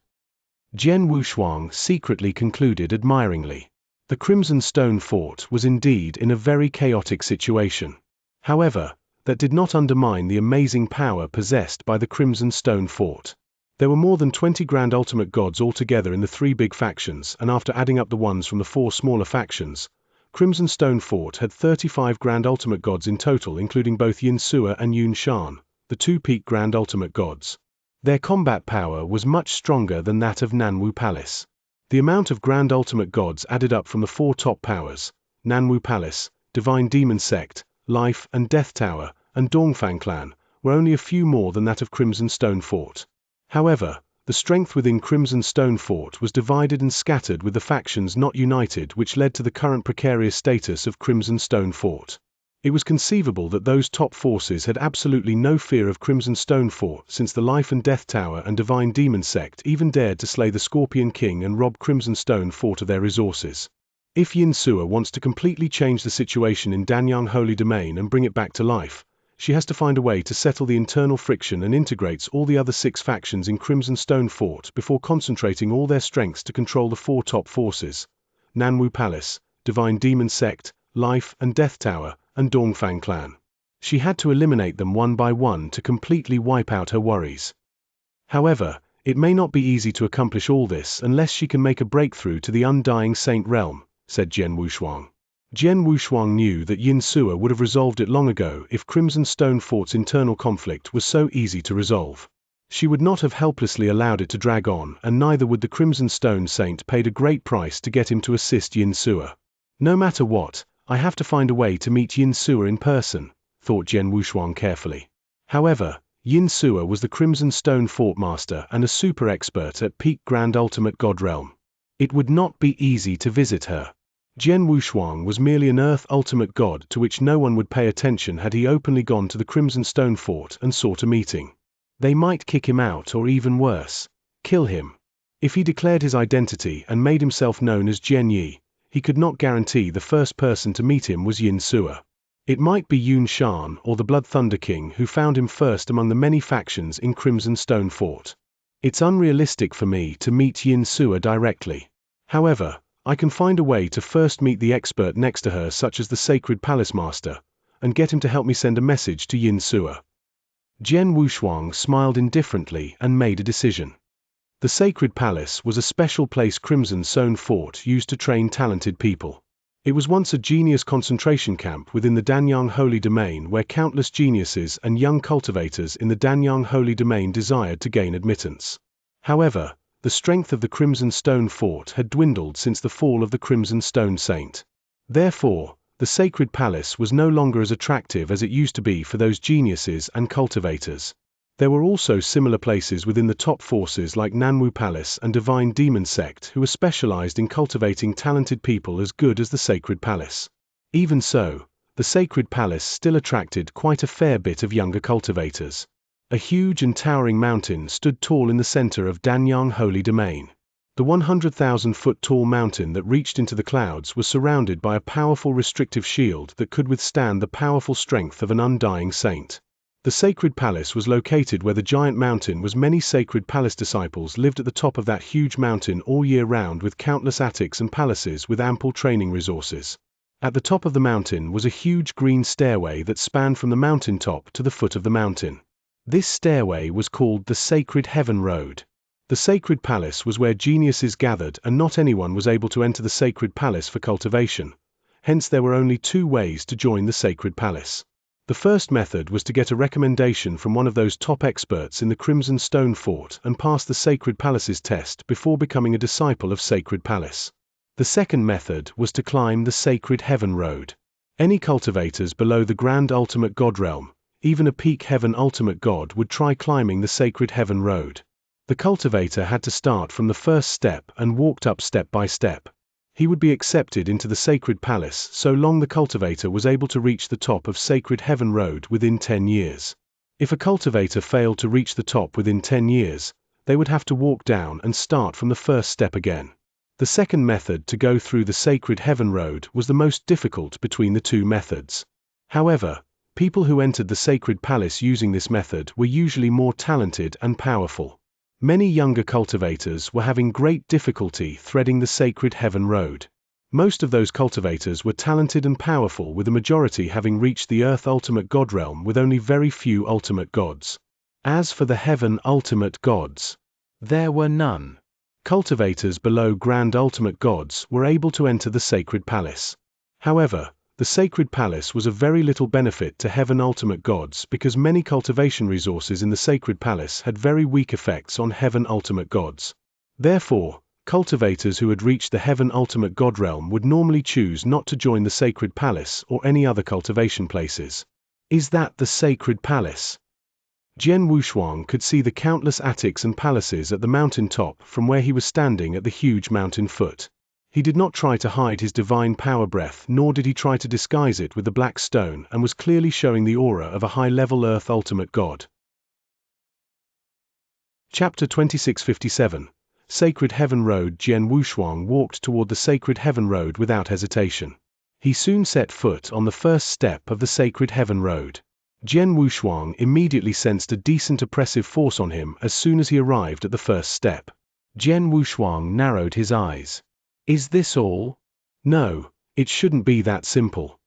Jian Wushuang secretly concluded admiringly. The Crimson Stone Fort was indeed in a very chaotic situation. However, that did not undermine the amazing power possessed by the Crimson Stone Fort. There were more than 20 Grand Ultimate Gods altogether in the 3 big factions, and after adding up the ones from the 4 smaller factions, Crimson Stone Fort had 35 Grand Ultimate Gods in total, including both Xianxia and Yunshan, the 2 peak Grand Ultimate Gods. Their combat power was much stronger than that of Nanwu Palace. The amount of Grand Ultimate Gods added up from the 4 top powers, Nanwu Palace, Divine Demon Sect, Life and Death Tower, and Dongfang Clan, were only a few more than that of Crimson Stone Fort. However, the strength within Crimson Stone Fort was divided and scattered, with the factions not united, which led to the current precarious status of Crimson Stone Fort. It was conceivable that those top forces had absolutely no fear of Crimson Stone Fort, since the Life and Death Tower and Divine Demon Sect even dared to slay the Scorpion King and rob Crimson Stone Fort of their resources. If Xianxia wants to completely change the situation in Danyang Holy Domain and bring it back to life, she has to find a way to settle the internal friction and integrates all the other 6 factions in Crimson Stone Fort before concentrating all their strengths to control the 4 top forces, Nanwu Palace, Divine Demon Sect, Life and Death Tower, and Dongfang Clan. She had to eliminate them one by one to completely wipe out her worries. However, it may not be easy to accomplish all this unless she can make a breakthrough to the Undying Saint realm, said Jian Wushuang. Jian Wushuang knew that Xianxia would have resolved it long ago if Crimson Stone Fort's internal conflict was so easy to resolve. She would not have helplessly allowed it to drag on, and neither would the Crimson Stone Saint paid a great price to get him to assist Xianxia. No matter what, I have to find a way to meet Xianxia in person, thought Jian Wushuang carefully. However, Xianxia was the Crimson Stone Fort Master and a super expert at peak Grand Ultimate God realm. It would not be easy to visit her. Jian Wushuang was merely an Earth Ultimate God to which no one would pay attention had he openly gone to the Crimson Stone Fort and sought a meeting. They might kick him out, or even worse, kill him. If he declared his identity and made himself known as Jian Yi, he could not guarantee the first person to meet him was Xianxia. It might be Yunshan or the Blood Thunder King who found him first among the many factions in Crimson Stone Fort. It's unrealistic for me to meet Xianxia directly. However, I can find a way to first meet the expert next to her, such as the Sacred Palace Master, and get him to help me send a message to Xianxia. Jian Wushuang smiled indifferently and made a decision. The Sacred Palace was a special place Crimson Stone Fort used to train talented people. It was once a genius concentration camp within the Danyang Holy Domain where countless geniuses and young cultivators in the Danyang Holy Domain desired to gain admittance. However, the strength of the Crimson Stone Fort had dwindled since the fall of the Crimson Stone Saint. Therefore, the Sacred Palace was no longer as attractive as it used to be for those geniuses and cultivators. There were also similar places within the top forces like Nanwu Palace and Divine Demon Sect who were specialized in cultivating talented people as good as the Sacred Palace. Even so, the Sacred Palace still attracted quite a fair bit of younger cultivators. A huge and towering mountain stood tall in the center of Danyang Holy Domain. The 100,000-foot tall mountain that reached into the clouds was surrounded by a powerful restrictive shield that could withstand the powerful strength of an undying saint. The sacred palace was located where the giant mountain was. Many sacred palace disciples lived at the top of that huge mountain all year round, with countless attics and palaces with ample training resources. At the top of the mountain was a huge green stairway that spanned from the mountain top to the foot of the mountain. This stairway was called the Sacred Heaven Road. The sacred palace was where geniuses gathered, and not anyone was able to enter the sacred palace for cultivation. Hence there were only two ways to join the sacred palace. The first method was to get a recommendation from one of those top experts in the Crimson Stone Fort and pass the Sacred Palace's test before becoming a disciple of Sacred Palace. The second method was to climb the Sacred Heaven Road. Any cultivators below the Grand Ultimate God realm, even a peak Heaven Ultimate God, would try climbing the Sacred Heaven Road. The cultivator had to start from the first step and walked up step by step. He would be accepted into the Sacred Palace so long the cultivator was able to reach the top of Sacred Heaven Road within 10 years. If a cultivator failed to reach the top within 10 years, they would have to walk down and start from the first step again. The second method to go through the Sacred Heaven Road was the most difficult between the two methods. However, people who entered the Sacred Palace using this method were usually more talented and powerful. Many younger cultivators were having great difficulty threading the Sacred Heaven Road. Most of those cultivators were talented and powerful, with the majority having reached the Earth Ultimate God realm with only very few Ultimate Gods. As for the Heaven Ultimate Gods, there were none. Cultivators below Grand Ultimate Gods were able to enter the Sacred Palace. However, the Sacred Palace was of very little benefit to Heaven Ultimate Gods because many cultivation resources in the Sacred Palace had very weak effects on Heaven Ultimate Gods. Therefore, cultivators who had reached the Heaven Ultimate God realm would normally choose not to join the Sacred Palace or any other cultivation places. Is that the Sacred Palace? Jian Wushuang could see the countless attics and palaces at the mountain top from where he was standing at the huge mountain foot. He did not try to hide his divine power breath, nor did he try to disguise it with the black stone, and was clearly showing the aura of a high-level Earth Ultimate God. Chapter 2657. Sacred Heaven Road. Jian Wushuang walked toward the Sacred Heaven Road without hesitation. He soon set foot on the first step of the Sacred Heaven Road. Jian Wushuang immediately sensed a decent oppressive force on him as soon as he arrived at the first step. Jian Wushuang narrowed his eyes. Is this all? No, it shouldn't be that simple.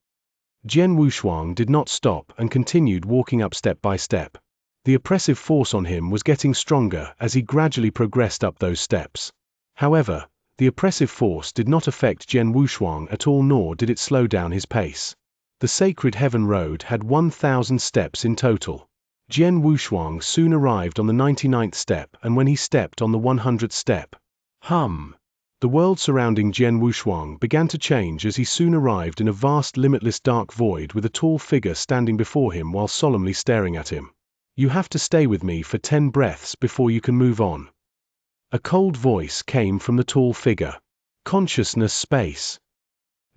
Jian Wushuang did not stop and continued walking up step by step. The oppressive force on him was getting stronger as he gradually progressed up those steps. However, the oppressive force did not affect Jian Wushuang at all, nor did it slow down his pace. The Sacred Heaven Road had 1,000 steps in total. Jian Wushuang soon arrived on the 99th step, and when he stepped on the 100th step, the world surrounding Jian Wushuang began to change as he soon arrived in a vast limitless dark void with a tall figure standing before him while solemnly staring at him. You have to stay with me for 10 breaths before you can move on. A cold voice came from the tall figure. Consciousness space.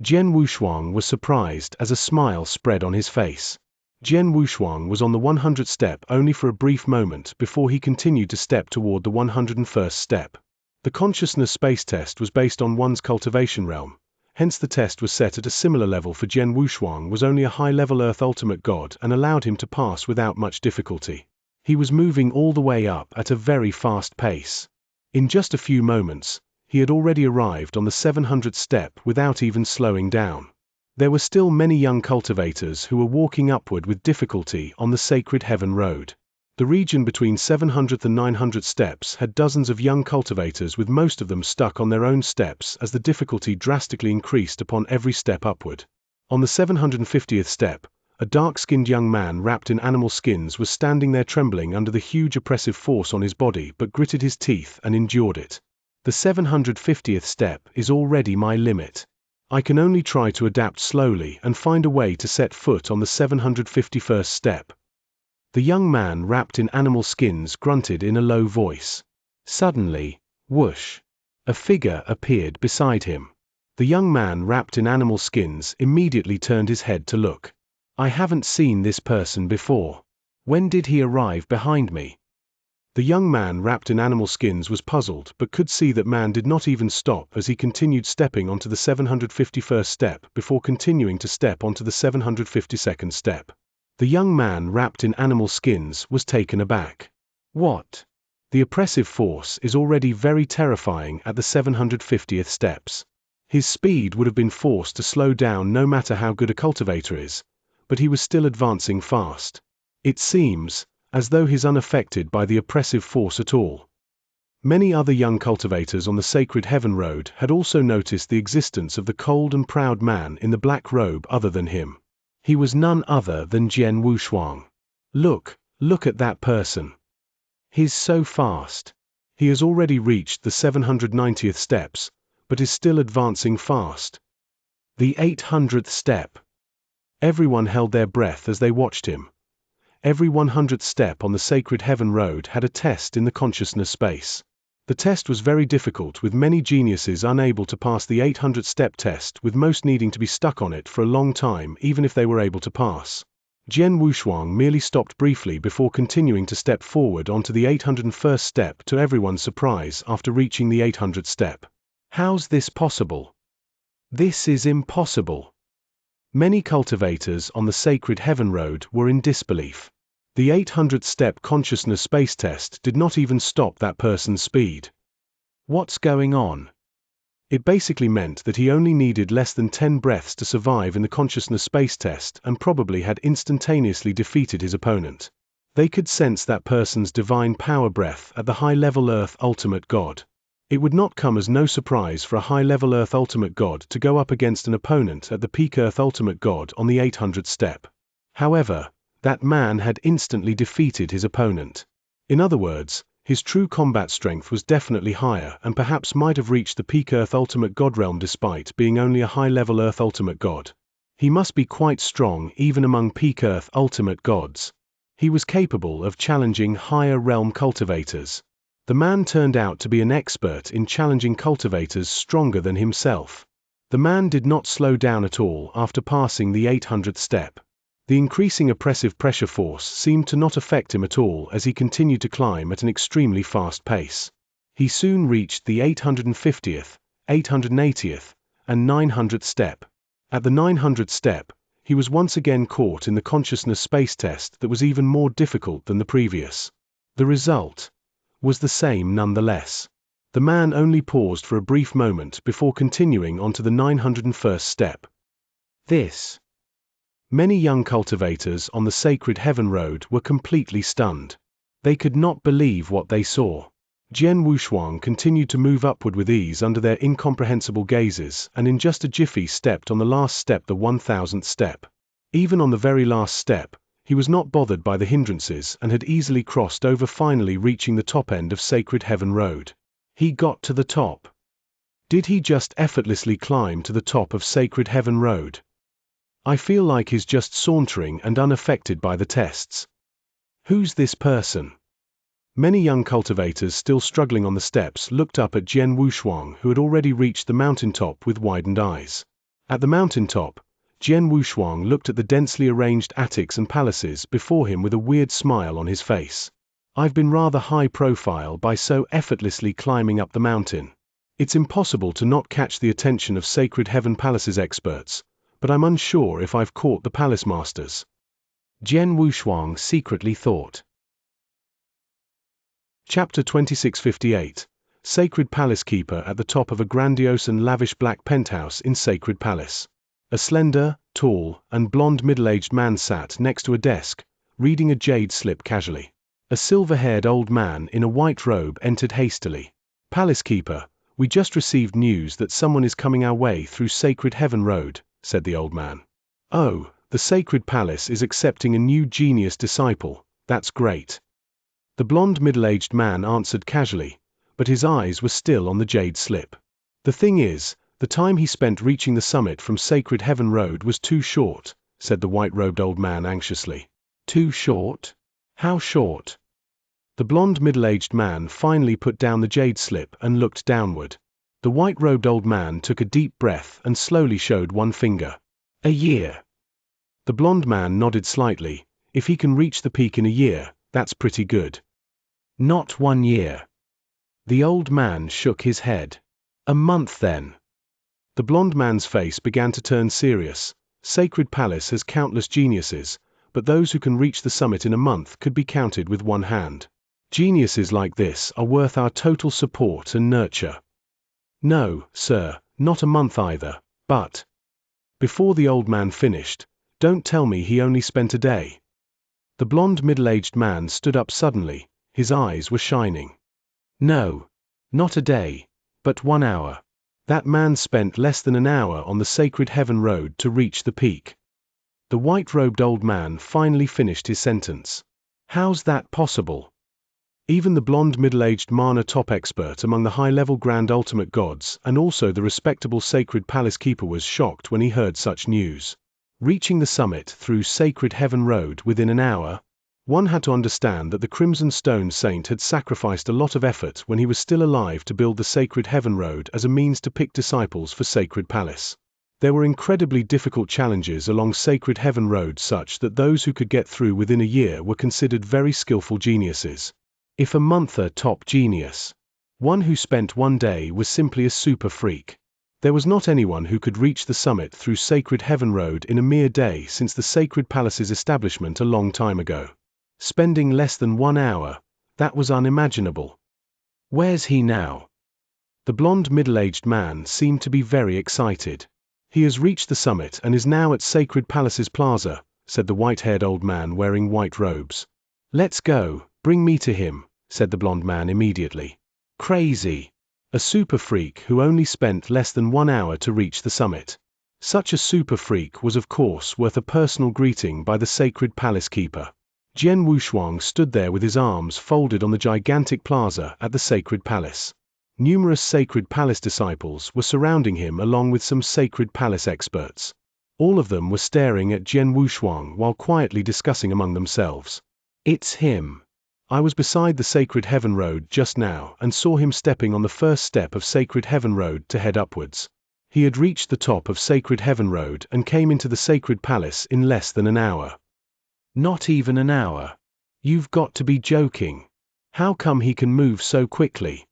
Jian Wushuang was surprised as a smile spread on his face. Jian Wushuang was on the 100th step only for a brief moment before he continued to step toward the 101st step. The consciousness space test was based on one's cultivation realm, hence the test was set at a similar level for Jian Wushuang was only a high-level Earth Ultimate God and allowed him to pass without much difficulty. He was moving all the way up at a very fast pace. In just a few moments, he had already arrived on the 700th step without even slowing down. There were still many young cultivators who were walking upward with difficulty on the Sacred Heaven Road. The region between 700th and 900th steps had dozens of young cultivators, with most of them stuck on their own steps as the difficulty drastically increased upon every step upward. On the 750th step, a dark-skinned young man wrapped in animal skins was standing there trembling under the huge oppressive force on his body, but gritted his teeth and endured it. The 750th step is already my limit. I can only try to adapt slowly and find a way to set foot on the 751st step. The young man wrapped in animal skins grunted in a low voice. Suddenly, whoosh! A figure appeared beside him. The young man wrapped in animal skins immediately turned his head to look. I haven't seen this person before. When did he arrive behind me? The young man wrapped in animal skins was puzzled but could see that man did not even stop as he continued stepping onto the 751st step before continuing to step onto the 752nd step. The young man wrapped in animal skins was taken aback. What? The oppressive force is already very terrifying at the 750th steps. His speed would have been forced to slow down no matter how good a cultivator is, but he was still advancing fast. It seems as though he's unaffected by the oppressive force at all. Many other young cultivators on the Sacred Heaven Road had also noticed the existence of the cold and proud man in the black robe other than him. He was none other than Jian Wushuang. Look at that person. He's so fast. He has already reached the 790th steps, but is still advancing fast. The 800th step. Everyone held their breath as they watched him. Every 100th step on the Sacred Heaven Road had a test in the consciousness space. The test was very difficult, with many geniuses unable to pass the 800-step test, with most needing to be stuck on it for a long time even if they were able to pass. Jian Wushuang merely stopped briefly before continuing to step forward onto the 801st step, to everyone's surprise, after reaching the 800th step. How's this possible? This is impossible. Many cultivators on the Sacred Heaven Road were in disbelief. The 800-step consciousness space test did not even stop that person's speed. What's going on? It basically meant that he only needed less than 10 breaths to survive in the consciousness space test and probably had instantaneously defeated his opponent. They could sense that person's divine power breath at the high-level Earth Ultimate God. It would not come as no surprise for a high-level Earth Ultimate God to go up against an opponent at the peak Earth Ultimate God on the 800th step. However, that man had instantly defeated his opponent. In other words, his true combat strength was definitely higher and perhaps might have reached the peak Earth Ultimate God realm despite being only a high-level Earth Ultimate God. He must be quite strong even among peak Earth Ultimate Gods. He was capable of challenging higher realm cultivators. The man turned out to be an expert in challenging cultivators stronger than himself. The man did not slow down at all after passing the 800th step. The increasing oppressive pressure force seemed to not affect him at all as he continued to climb at an extremely fast pace. He soon reached the 850th, 880th, and 900th step. At the 900th step, he was once again caught in the consciousness space test that was even more difficult than the previous. The result was the same nonetheless. The man only paused for a brief moment before continuing onto the 901st step. Many young cultivators on the Sacred Heaven Road were completely stunned. They could not believe what they saw. Jian Wushuang continued to move upward with ease under their incomprehensible gazes, and in just a jiffy stepped on the last step, the 1000th step. Even on the very last step, he was not bothered by the hindrances and had easily crossed over, finally reaching the top end of Sacred Heaven Road. He got to the top. Did he just effortlessly climb to the top of Sacred Heaven Road? I feel like he's just sauntering and unaffected by the tests. Who's this person? Many young cultivators still struggling on the steps looked up at Jian Wushuang, who had already reached the mountaintop, with widened eyes. At the mountaintop, Jian Wushuang looked at the densely arranged attics and palaces before him with a weird smile on his face. I've been rather high profile by so effortlessly climbing up the mountain. It's impossible to not catch the attention of Sacred Heaven Palace's experts, but I'm unsure if I've caught the palace masters. Jian Wushuang secretly thought. Chapter 2658. Sacred Palace Keeper at the top of a grandiose and lavish black penthouse in Sacred Palace. A slender, tall, and blonde middle-aged man sat next to a desk, reading a jade slip casually. A silver-haired old man in a white robe entered hastily. Palace Keeper, we just received news that someone is coming our way through Sacred Heaven Road, said the old man. Oh, the Sacred Palace is accepting a new genius disciple, that's great. The blonde middle-aged man answered casually, but his eyes were still on the jade slip. The thing is, the time he spent reaching the summit from Sacred Heaven Road was too short, said the white-robed old man anxiously. Too short? How short? The blonde middle-aged man finally put down the jade slip and looked downward. The white-robed old man took a deep breath and slowly showed one finger. A year. The blonde man nodded slightly. If he can reach the peak in a year, that's pretty good. Not 1 year. The old man shook his head. A month then. The blond man's face began to turn serious. Sacred Palace has countless geniuses, but those who can reach the summit in a month could be counted with one hand. Geniuses like this are worth our total support and nurture. No, sir, not a month either, but... Before the old man finished, don't tell me he only spent a day. The blond middle-aged man stood up suddenly, his eyes were shining. No, not a day, but 1 hour. That man spent less than an hour on the sacred heaven road to reach the peak. The white-robed old man finally finished his sentence. How's that possible? Even the blond middle-aged mana top expert among the high-level grand ultimate gods and also the respectable sacred palace keeper was shocked when he heard such news. Reaching the summit through sacred heaven road within an hour? One had to understand that the Crimson Stone Saint had sacrificed a lot of effort when he was still alive to build the Sacred Heaven Road as a means to pick disciples for Sacred Palace. There were incredibly difficult challenges along Sacred Heaven Road such that those who could get through within a year were considered very skillful geniuses. If a monther top genius, one who spent 1 day was simply a super freak. There was not anyone who could reach the summit through Sacred Heaven Road in a mere day since the Sacred Palace's establishment a long time ago. Spending less than 1 hour, that was unimaginable. Where's he now? The blond middle-aged man seemed to be very excited. He has reached the summit and is now at Sacred Palace's plaza, said the white-haired old man wearing white robes. Let's go, bring me to him, said the blond man immediately. Crazy. A super freak who only spent less than 1 hour to reach the summit. Such a super freak was of course worth a personal greeting by the Sacred Palace keeper. Jian Wushuang stood there with his arms folded on the gigantic plaza at the Sacred Palace. Numerous Sacred Palace disciples were surrounding him along with some Sacred Palace experts. All of them were staring at Jian Wushuang while quietly discussing among themselves. It's him. I was beside the Sacred Heaven Road just now and saw him stepping on the first step of Sacred Heaven Road to head upwards. He had reached the top of Sacred Heaven Road and came into the Sacred Palace in less than an hour. Not even an hour. You've got to be joking. How come he can move so quickly?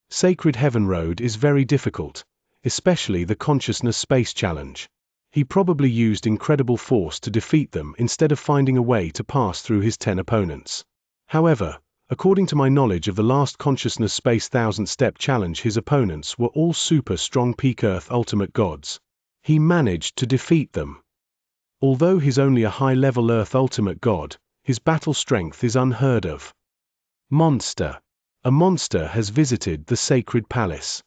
Sacred Heaven Road is very difficult, especially the Consciousness Space Challenge. He probably used incredible force to defeat them instead of finding a way to pass through his 10 opponents. However, according to my knowledge of the last Consciousness Space 1000-step challenge, his opponents were all super strong peak Earth ultimate gods. He managed to defeat them. Although he's only a high-level Earth ultimate god, his battle strength is unheard of. Monster. A monster has visited the Sacred Palace.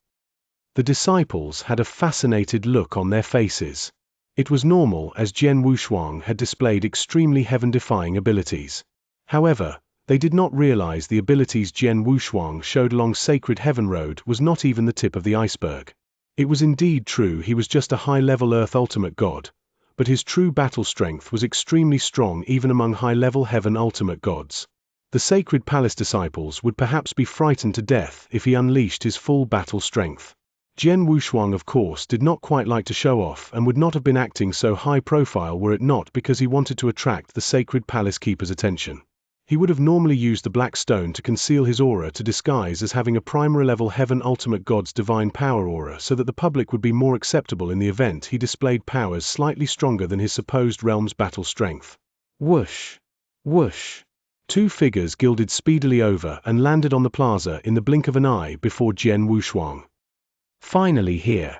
The disciples had a fascinated look on their faces. It was normal as Jian Wushuang had displayed extremely heaven-defying abilities. However, they did not realize the abilities Jian Wushuang showed along Sacred Heaven Road was not even the tip of the iceberg. It was indeed true he was just a high-level Earth ultimate god, but his true battle strength was extremely strong even among high-level heaven ultimate gods. The Sacred Palace disciples would perhaps be frightened to death if he unleashed his full battle strength. Jian Wushuang of course did not quite like to show off and would not have been acting so high profile were it not because he wanted to attract the Sacred Palace keeper's attention. He would have normally used the black stone to conceal his aura to disguise as having a primary level heaven ultimate god's divine power aura so that the public would be more acceptable in the event he displayed powers slightly stronger than his supposed realm's battle strength. Whoosh! Whoosh! 2 figures glided speedily over and landed on the plaza in the blink of an eye before Jian Wushuang. Finally here.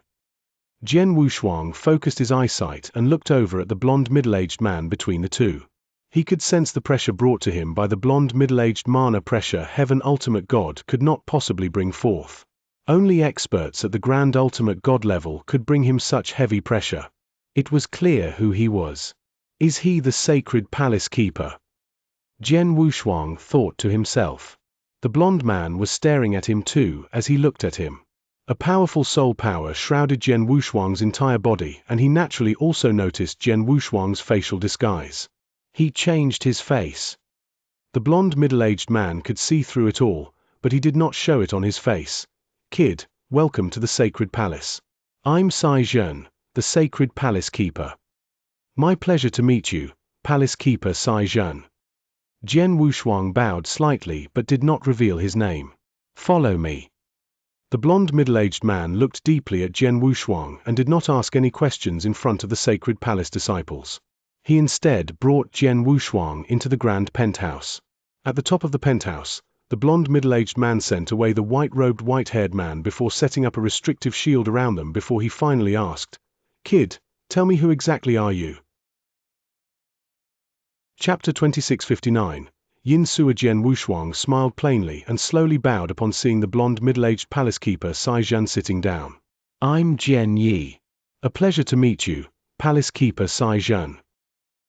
Jian Wushuang focused his eyesight and looked over at the blond middle-aged man between the two. He could sense the pressure brought to him by the blond middle-aged mana pressure heaven ultimate god could not possibly bring forth. Only experts at the grand ultimate god level could bring him such heavy pressure. It was clear who he was. Is he the Sacred Palace keeper? Jian Wushuang thought to himself. The blond man was staring at him too as he looked at him. A powerful soul power shrouded Jian Wushuang's entire body and he naturally also noticed Jian Wushuang's facial disguise. He changed his face. The blond middle-aged man could see through it all, but he did not show it on his face. Kid, welcome to the Sacred Palace. I'm Sai Zhen, the Sacred Palace Keeper. My pleasure to meet you, Palace Keeper Sai Zhen. Jian Wushuang bowed slightly but did not reveal his name. Follow me. The blond middle-aged man looked deeply at Jian Wushuang and did not ask any questions in front of the sacred palace disciples. He instead brought Jian Wushuang into the grand penthouse. At the top of the penthouse, the blond middle-aged man sent away the white-robed white-haired man before setting up a restrictive shield around them before he finally asked, "Kid, tell me, who exactly are you?" Chapter 2659. Xianxia. Jian Wushuang smiled plainly and slowly bowed upon seeing the blond middle-aged palace keeper Xianxia sitting down. "I'm Jian Yi. A pleasure to meet you, Palace Keeper Xianxia."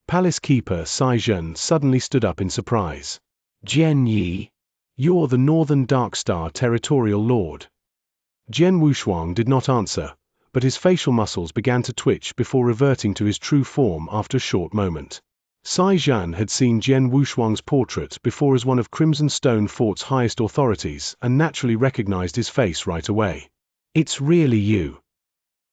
Palace Keeper Xianxia suddenly stood up in surprise. "Jian Yi? You're the Northern Darkstar Territorial Lord." Jian Wushuang did not answer, but his facial muscles began to twitch before reverting to his true form after a short moment. Xianxia had seen Jian Wushuang's portrait before as one of Crimson Stone Fort's highest authorities and naturally recognized his face right away. "It's really you."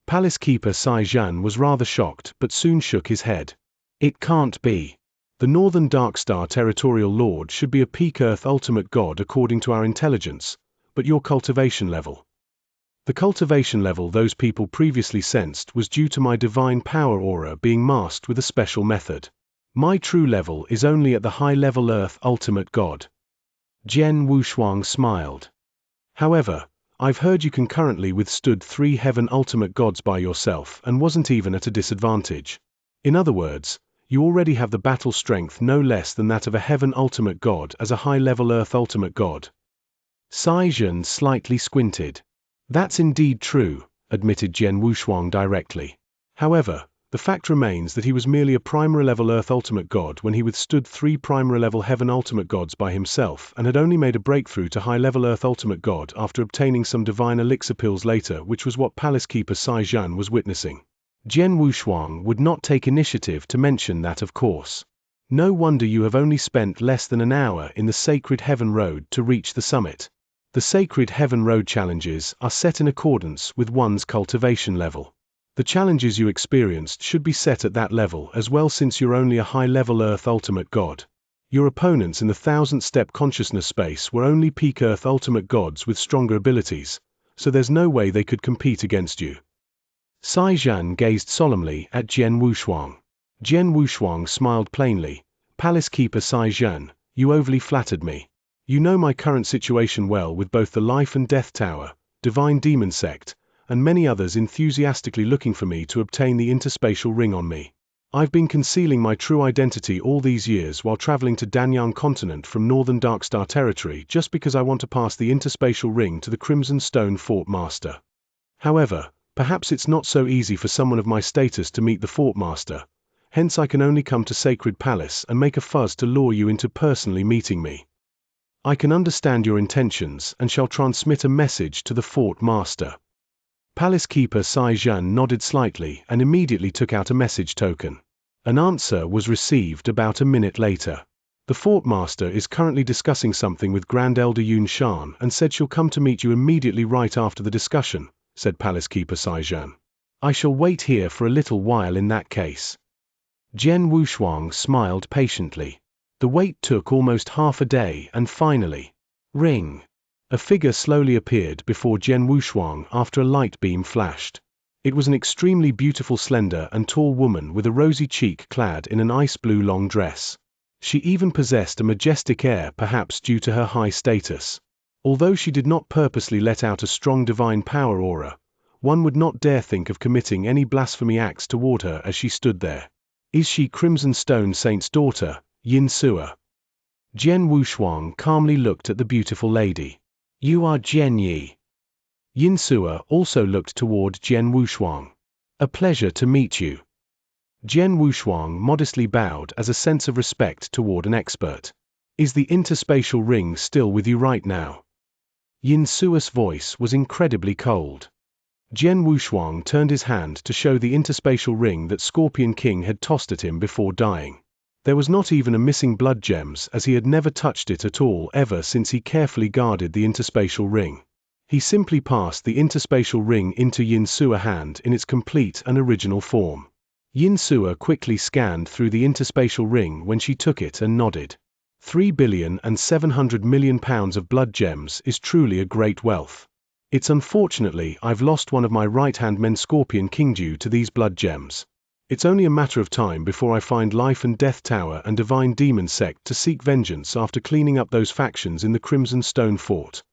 Palace Keeper Xianxia was rather shocked but soon shook his head. "It can't be. The Northern Darkstar Territorial Lord should be a peak Earth ultimate god according to our intelligence, but your cultivation level." The cultivation level those people previously sensed was due to my divine power aura being masked with a special method. My true level is only at the high-level Earth ultimate god. Jian Wushuang smiled. "However, I've heard you can currently withstood 3 heaven ultimate gods by yourself and wasn't even at a disadvantage. In other words, you already have the battle strength no less than that of a heaven ultimate god as a high-level Earth ultimate god." Xianxia slightly squinted. "That's indeed true," admitted Jian Wushuang directly. "However, the fact remains that he was merely a primary-level Earth ultimate god when he withstood 3 primary-level heaven ultimate gods by himself and had only made a breakthrough to high-level Earth ultimate god after obtaining some divine elixir pills later, which was what Palace Keeper Xianxia was witnessing." Jian Wushuang would not take initiative to mention that, of course. "No wonder you have only spent less than an hour in the Sacred Heaven Road to reach the summit. The Sacred Heaven Road challenges are set in accordance with one's cultivation level. The challenges you experienced should be set at that level as well, since you're only a high-level Earth ultimate god. Your opponents in the 1000-step consciousness space were only peak Earth ultimate gods with stronger abilities, so there's no way they could compete against you." Xianxia gazed solemnly at Jian Wushuang. Jian Wushuang smiled plainly. "Palace Keeper Xianxia, you overly flattered me. You know my current situation well, with both the Life and Death Tower, Divine Demon Sect, and many others enthusiastically looking for me to obtain the interspatial ring on me. I've been concealing my true identity all these years while traveling to Danyang continent from Northern Darkstar territory just because I want to pass the interspatial ring to the Crimson Stone Fort Master. However, perhaps it's not so easy for someone of my status to meet the Fort Master, hence I can only come to Sacred Palace and make a fuss to lure you into personally meeting me. I can understand your intentions and shall transmit a message to the Fort Master." Palace Keeper Xianxia nodded slightly and immediately took out a message token. An answer was received about a minute later. "The Fort Master is currently discussing something with Grand Elder Yun Shan and said she'll come to meet you immediately right after the discussion," said Palace Keeper Xianxia. "I shall wait here for a little while in that case." Jian Wushuang smiled patiently. The wait took almost half a day and finally, ring. A figure slowly appeared before Jian Wushuang after a light beam flashed. It was an extremely beautiful, slender and tall woman with a rosy cheek clad in an ice blue long dress. She even possessed a majestic air, perhaps due to her high status. Although she did not purposely let out a strong divine power aura, one would not dare think of committing any blasphemy acts toward her as she stood there. "Is she Crimson Stone Saint's daughter, Xianxia?" Jian Wushuang calmly looked at the beautiful lady. "You are Jian Yi." Xianxia also looked toward Jian Wushuang. "A pleasure to meet you." Jian Wushuang modestly bowed as a sense of respect toward an expert. "Is the interspatial ring still with you right now?" Xianxia's voice was incredibly cold. Jian Wushuang turned his hand to show the interspatial ring that Scorpion King had tossed at him before dying. There was not even a missing blood gems, as he had never touched it at all ever since he carefully guarded the interspatial ring. He simply passed the interspatial ring into Xianxia's hand in its complete and original form. Xianxia quickly scanned through the interspatial ring when she took it and nodded. £3,700,000,000 of blood gems is truly a great wealth. It's unfortunately I've lost one of my right-hand men Scorpion King due to these blood gems. It's only a matter of time before I find Life and Death Tower and Divine Demon Sect to seek vengeance after cleaning up those factions in the Crimson Stone Fort.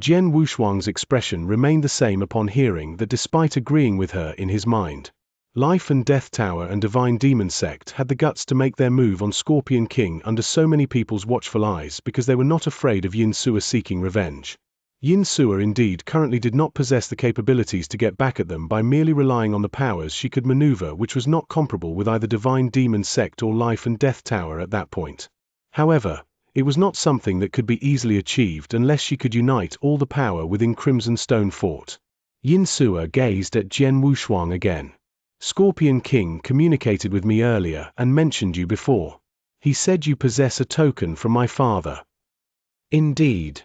Jian Wushuang's expression remained the same upon hearing that despite agreeing with her in his mind. Life and Death Tower and Divine Demon Sect had the guts to make their move on Scorpion King under so many people's watchful eyes because they were not afraid of Xianxia seeking revenge. Xianxia indeed currently did not possess the capabilities to get back at them by merely relying on the powers she could maneuver, which was not comparable with either Divine Demon Sect or Life and Death Tower at that point. However, it was not something that could be easily achieved unless she could unite all the power within Crimson Stone Fort. Xianxia gazed at Jian Wushuang again. Scorpion King communicated with me earlier and mentioned you before. He said you possess a token from my father. Indeed.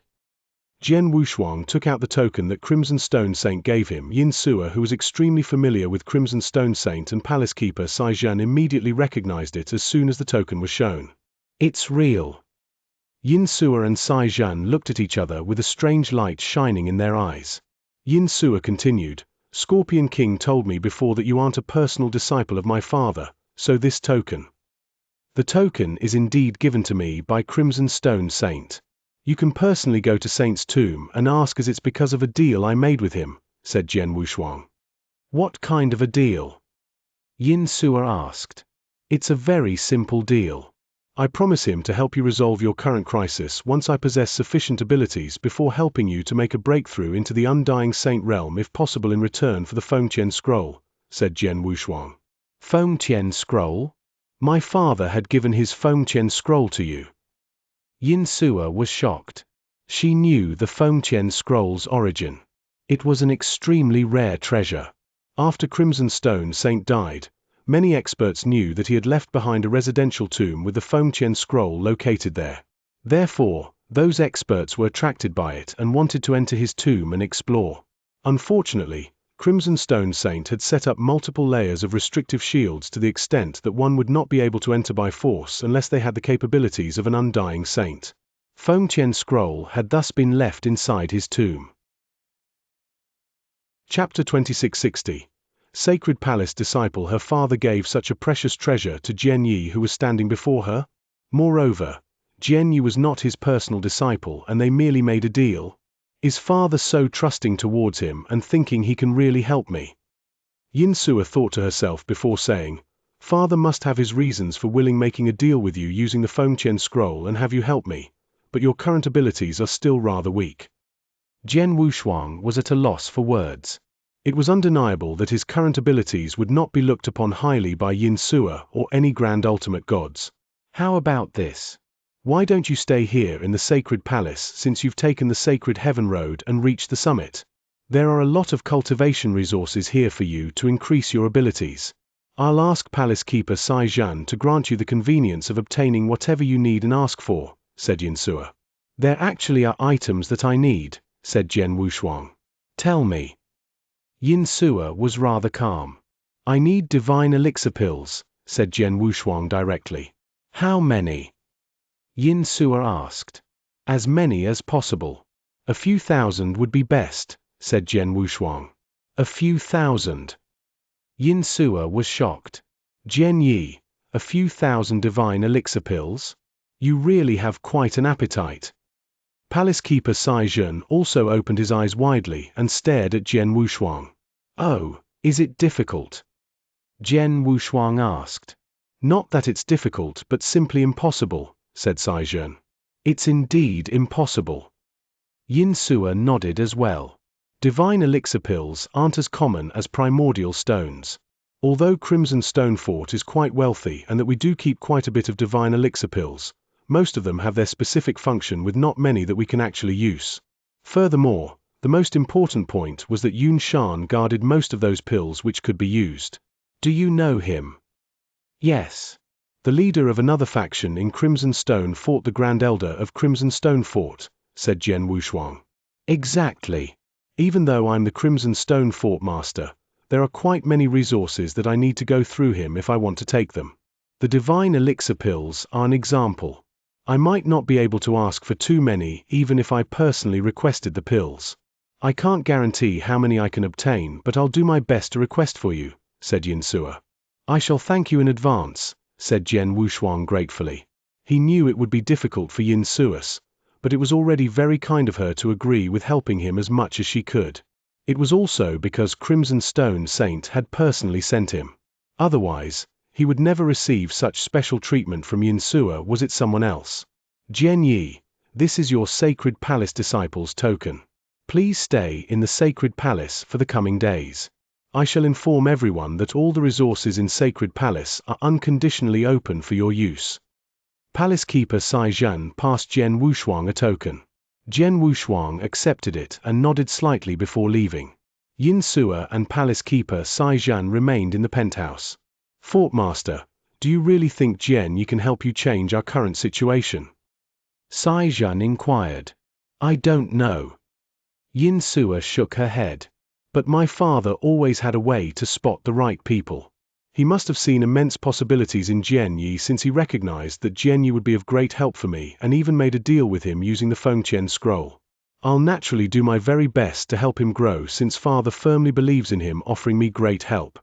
Jian Wushuang took out the token that Crimson Stone Saint gave him. Xianxia, who was extremely familiar with Crimson Stone Saint and Palace Keeper Xianxia, immediately recognized it as soon as the token was shown. It's real. Xianxia and Xianxia looked at each other with a strange light shining in their eyes. Xianxia continued, Scorpion King told me before that you aren't a personal disciple of my father, so this token. The token is indeed given to me by Crimson Stone Saint. You can personally go to Saint's tomb and ask as it's because of a deal I made with him, said Jian Wushuang. What kind of a deal? Xianxia asked. It's a very simple deal. I promise him to help you resolve your current crisis once I possess sufficient abilities before helping you to make a breakthrough into the Undying Saint realm if possible in return for the Fengtian Scroll, said Jian Wushuang. Fengtian Scroll? My father had given his Fengtian Scroll to you. Xianxia was shocked. She knew the Fengtian Scroll's origin. It was an extremely rare treasure. After Crimson Stone Saint died, many experts knew that he had left behind a residential tomb with the Fengtian Scroll located there. Therefore, those experts were attracted by it and wanted to enter his tomb and explore. Unfortunately, Crimson Stone Saint had set up multiple layers of restrictive shields to the extent that one would not be able to enter by force unless they had the capabilities of an Undying Saint. Fengtian Scroll had thus been left inside his tomb. Chapter 2660. Sacred Palace Disciple. Her father gave such a precious treasure to Jian Yi, who was standing before her. Moreover, Jian Yi was not his personal disciple and they merely made a deal. Is father so trusting towards him and thinking he can really help me? Xianxia thought to herself before saying, Father must have his reasons for making a deal with you using the Fengtian Scroll and have you help me, but your current abilities are still rather weak. Jian Wushuang was at a loss for words. It was undeniable that his current abilities would not be looked upon highly by Xianxia or any grand ultimate gods. How about this? Why don't you stay here in the Sacred Palace since you've taken the Sacred Heaven Road and reached the summit? There are a lot of cultivation resources here for you to increase your abilities. I'll ask Palace Keeper Xianxia to grant you the convenience of obtaining whatever you need and ask for, said Xianxia. There actually are items that I need, said Jian Wushuang. Tell me. Xianxia was rather calm. I need divine elixir pills, said Jian Wushuang directly. How many? Xianxia asked. As many as possible. A few thousand would be best, said Jian Wushuang. A few thousand. Xianxia was shocked. Jian Yi, a few thousand divine elixir pills? You really have quite an appetite. Palace Keeper Xianxia also opened his eyes widely and stared at Jian Wushuang. Oh, is it difficult? Jian Wushuang asked. Not that it's difficult but simply impossible, said Xianxia. It's indeed impossible. Xianxia nodded as well. Divine elixir pills aren't as common as primordial stones. Although Crimson Stone Fort is quite wealthy and that we do keep quite a bit of divine elixir pills, most of them have their specific function with not many that we can actually use. Furthermore, the most important point was that Yun Shan guarded most of those pills which could be used. Do you know him? Yes. The leader of another faction in Crimson Stone Fort, the Grand Elder of Crimson Stone Fort, said Jian Wushuang. Exactly. Even though I'm the Crimson Stone Fort Master, there are quite many resources that I need to go through him if I want to take them. The divine elixir pills are an example. I might not be able to ask for too many even if I personally requested the pills. I can't guarantee how many I can obtain, but I'll do my best to request for you, said Xianxia. I shall thank you in advance, said Jian Wushuang gratefully. He knew it would be difficult for Xianxia, but it was already very kind of her to agree with helping him as much as she could. It was also because Crimson Stone Saint had personally sent him. Otherwise, he would never receive such special treatment from Xianxia. Was it someone else? Jian Yi, this is your Sacred Palace Disciple's token. Please stay in the Sacred Palace for the coming days. I shall inform everyone that all the resources in Sacred Palace are unconditionally open for your use. Palace Keeper Sai Zhan passed Jian Wushuang a token. Jian Wushuang accepted it and nodded slightly before leaving. Xianxia and Palace Keeper Sai Zhan remained in the penthouse. Fort Master, do you really think Jian Yi can help you change our current situation? Sai Zhan inquired. I don't know. Xianxia shook her head. But my father always had a way to spot the right people. He must have seen immense possibilities in Jian Yi since he recognized that Jian Yi would be of great help for me and even made a deal with him using the Fengqian scroll. I'll naturally do my very best to help him grow since father firmly believes in him, offering me great help.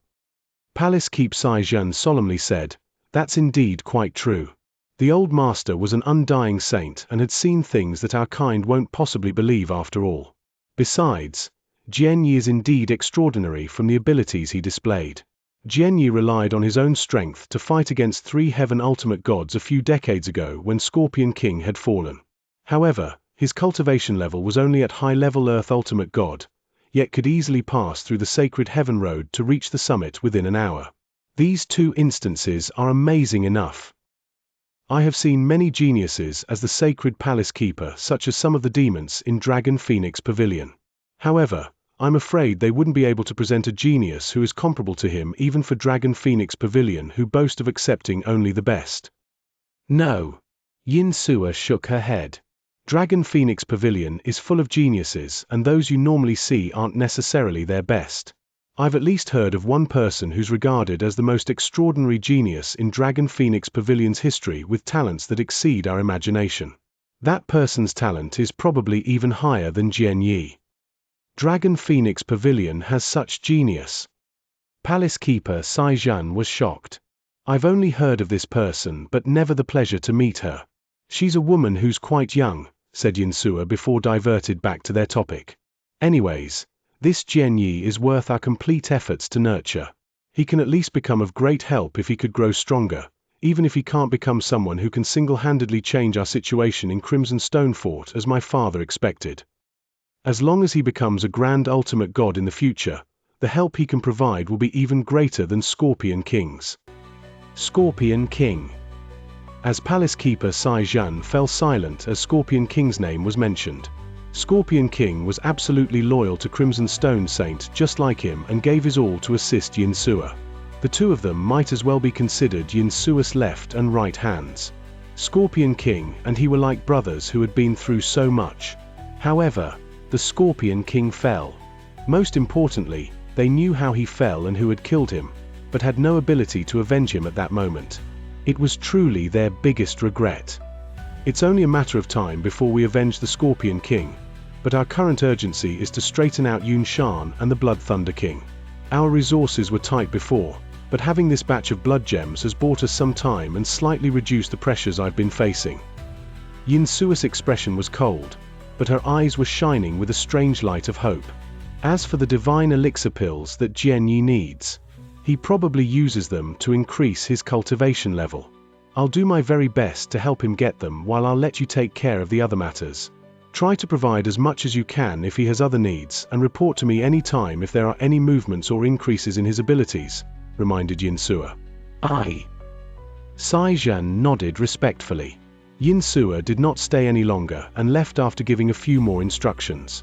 Palace Keep Sai Zhan solemnly said, that's indeed quite true. The old master was an undying saint and had seen things that our kind won't possibly believe after all. Besides, Jian Yi is indeed extraordinary from the abilities he displayed. Jian Yi relied on his own strength to fight against 3 heaven ultimate gods a few decades ago when Scorpion King had fallen. However, his cultivation level was only at high-level Earth ultimate god, yet could easily pass through the sacred heaven road to reach the summit within an hour. These 2 instances are amazing enough. I have seen many geniuses as the sacred palace keeper, such as some of the demons in Dragon Phoenix Pavilion. However, I'm afraid they wouldn't be able to present a genius who is comparable to him even for Dragon Phoenix Pavilion, who boast of accepting only the best. No. Xianxia shook her head. Dragon Phoenix Pavilion is full of geniuses, and those you normally see aren't necessarily their best. I've at least heard of one person who's regarded as the most extraordinary genius in Dragon Phoenix Pavilion's history, with talents that exceed our imagination. That person's talent is probably even higher than Jian Yi. Dragon Phoenix Pavilion has such genius. Palace Keeper Sai Zhan was shocked. I've only heard of this person but never the pleasure to meet her. She's a woman who's quite young, said Xianxia before diverted back to their topic. Anyways, this Jian Yi is worth our complete efforts to nurture. He can at least become of great help if he could grow stronger, even if he can't become someone who can single-handedly change our situation in Crimson Stone Fort as my father expected. As long as he becomes a grand ultimate god in the future, the help he can provide will be even greater than Scorpion King's. Scorpion King. As Palace Keeper Sai Zhan fell silent as Scorpion King's name was mentioned. Scorpion King was absolutely loyal to Crimson Stone Saint just like him and gave his all to assist Xianxia. The 2 of them might as well be considered Xianxia's left and right hands. Scorpion King and he were like brothers who had been through so much. However, the Scorpion King fell. Most importantly, they knew how he fell and who had killed him, but had no ability to avenge him at that moment. It was truly their biggest regret. It's only a matter of time before we avenge the Scorpion King, but our current urgency is to straighten out Yun Shan and the Blood Thunder King. Our resources were tight before, but having this batch of blood gems has bought us some time and slightly reduced the pressures I've been facing. Xianxia's expression was cold, but her eyes were shining with a strange light of hope. As for the divine elixir pills that Jian Yi needs, he probably uses them to increase his cultivation level. I'll do my very best to help him get them, while I'll let you take care of the other matters. Try to provide as much as you can if he has other needs, and report to me any time if there are any movements or increases in his abilities, reminded Xianxia. Aye. Sai Zhan nodded respectfully. Xianxia did not stay any longer and left after giving a few more instructions.